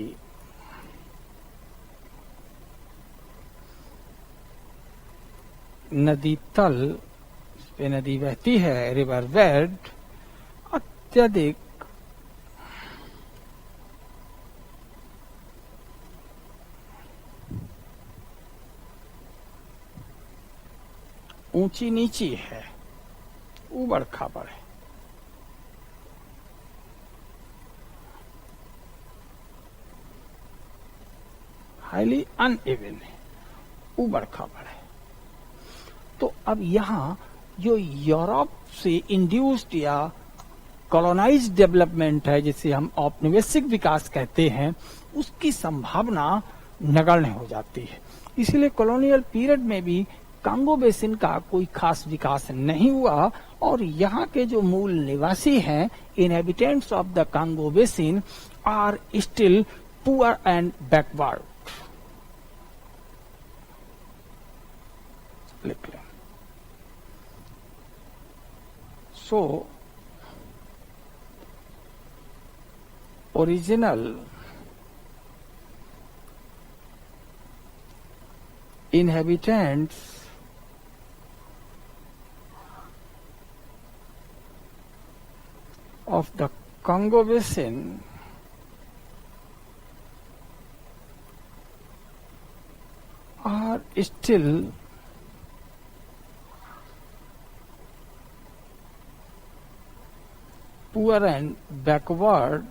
नदी तल पे नदी बहती है, रिवर बेड अत्यधिक ऊंची नीची है, उबड़ खाबड़ है। हाईली अनइवन है, उबड़ खाबड़ है। तो अब यहाँ जो यूरोप से इंड्यूस्ड या कॉलोनाइज्ड डेवलपमेंट है, जिसे हम औपनिवेशिक विकास कहते हैं, उसकी संभावना नगण्य हो जाती है। इसलिए कॉलोनियल पीरियड में भी कांगो बेसिन का कोई खास विकास नहीं हुआ और यहाँ के जो मूल निवासी हैं, inhabitants of the Congo basin are still poor and backward. लिख लें। So original inhabitants of the Congo Basin are still poor and backward।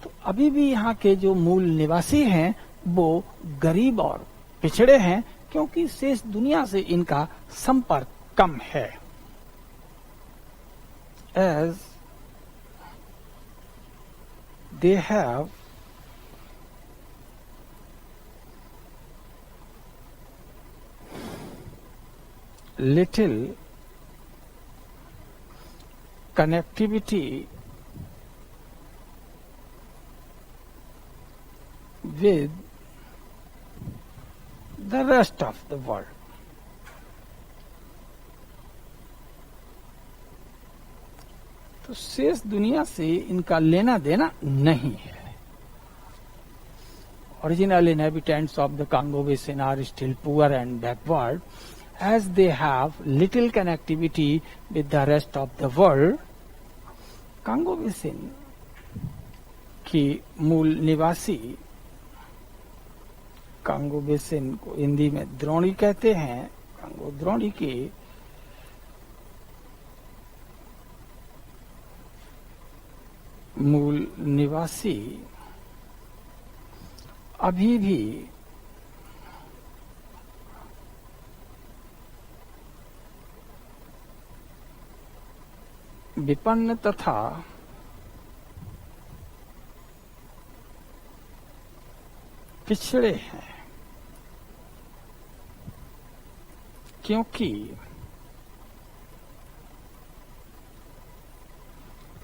तो अभी भी यहाँ के जो मूल निवासी हैं वो गरीब और पिछड़े हैं, क्योंकि शेष दुनिया से इनका संपर्क कम है। As they have little connectivity with the rest of the world। तो शेष दुनिया से इनका लेना देना नहीं है। Original inhabitants of the Congo Basin are still poor and backward, as they have little connectivity with the rest of the world. Congo basin की मूल निवासी, कांगो बेसिन को हिंदी में द्रोणी कहते हैं, कांगो द्रोणी के मूल निवासी अभी भी विपन्न तथा पिछड़े हैं, क्योंकि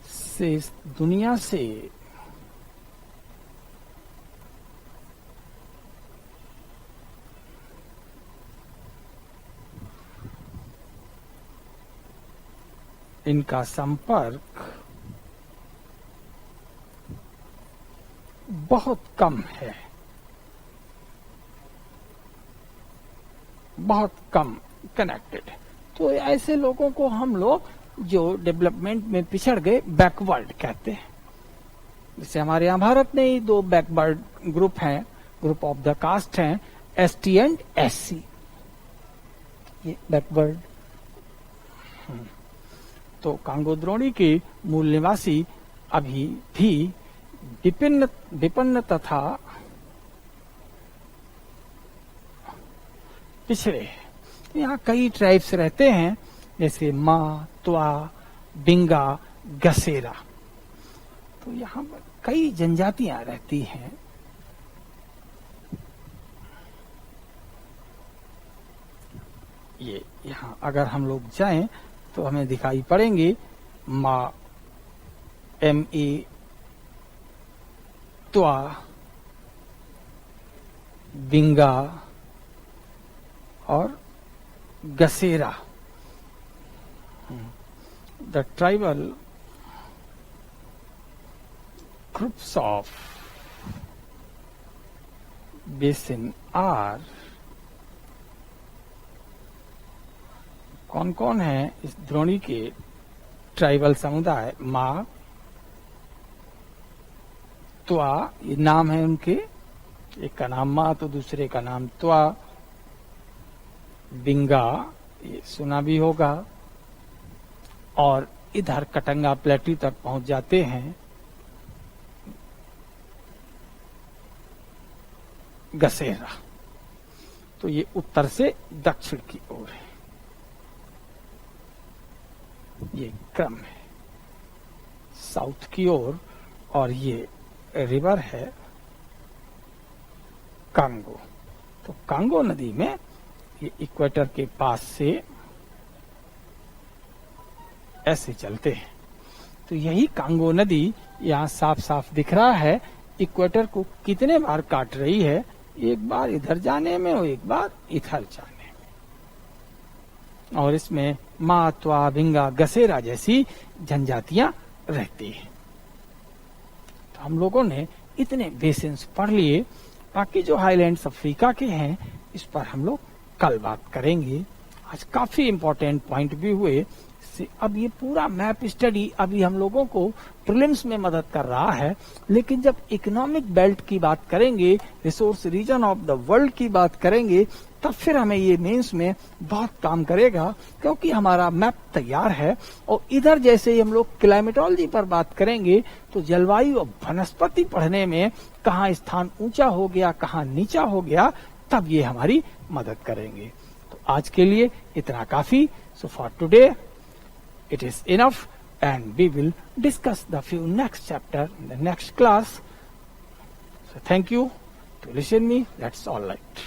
शेष दुनिया से इनका संपर्क बहुत कम है, बहुत कम कनेक्टेड। तो ऐसे लोगों को हम लोग जो डेवलपमेंट में पिछड़ गए बैकवर्ड कहते हैं। जैसे हमारे यहाँ भारत में ही 2 बैकवर्ड ग्रुप हैं, ग्रुप ऑफ द कास्ट हैं, ST एंड SC, ये बैकवर्ड। तो कांगो द्रोणी के मूल निवासी अभी भी विपन्न तथा पिछड़े। यहाँ कई ट्राइब्स रहते हैं, जैसे मा, त्वा, बिंगा, गसेरा। तो यहाँ पर कई जनजातियां रहती हैं। ये यहाँ अगर हम लोग जाएं तो हमें दिखाई पड़ेंगे मा, MA, त्वा, बिंगा और गसेरा। The tribal groups of basin are, कौन कौन है इस द्रोणी के ट्राइबल समुदाय? मा, त्वा, ये नाम है उनके, एक का नाम मा तो दूसरे का नाम त्वा। बिंगा, ये सुना भी होगा, और इधर कटंगा प्लेटी तक पहुंच जाते हैं गसेरा। तो ये उत्तर से दक्षिण की ओर है, ये क्रम है साउथ की ओर, और ये रिवर है कांगो। तो कांगो नदी में ये इक्वेटर के पास से ऐसे चलते हैं। तो यही कांगो नदी यहाँ साफ साफ दिख रहा है, इक्वेटर को कितने बार काट रही है, एक बार इधर जाने में और एक बार इधर जाने में। और इसमें मा, त्वा, बिंगा, गसेरा जैसी जनजातियां रहती हैं। तो हम लोगों ने इतने बेसिन्स पढ़ लिए, बाकी जो हाईलैंड्स अफ्रीका के हैं इस पर हम लोग कल बात करेंगे। आज काफी इंपॉर्टेंट पॉइंट भी हुए। अब ये पूरा मैप स्टडी अभी हम लोगों को प्रीलिम्स में मदद कर रहा है, लेकिन जब इकोनॉमिक बेल्ट की बात करेंगे, resource region of the world की बात करेंगे, तब फिर हमें ये मेंस में बहुत काम करेगा, क्योंकि हमारा मैप तैयार है। और इधर जैसे ही हम लोग क्लाइमेटोलॉजी पर बात करेंगे तो जलवायु और वनस्पति पढ़ने में कहाँ स्थान ऊंचा हो गया, कहाँ नीचा हो गया, तब ये हमारी मदद करेंगे। तो आज के लिए इतना काफी। So for today it is enough, and we will discuss the few next chapter in the next class. So thank you to listen me. That's all right.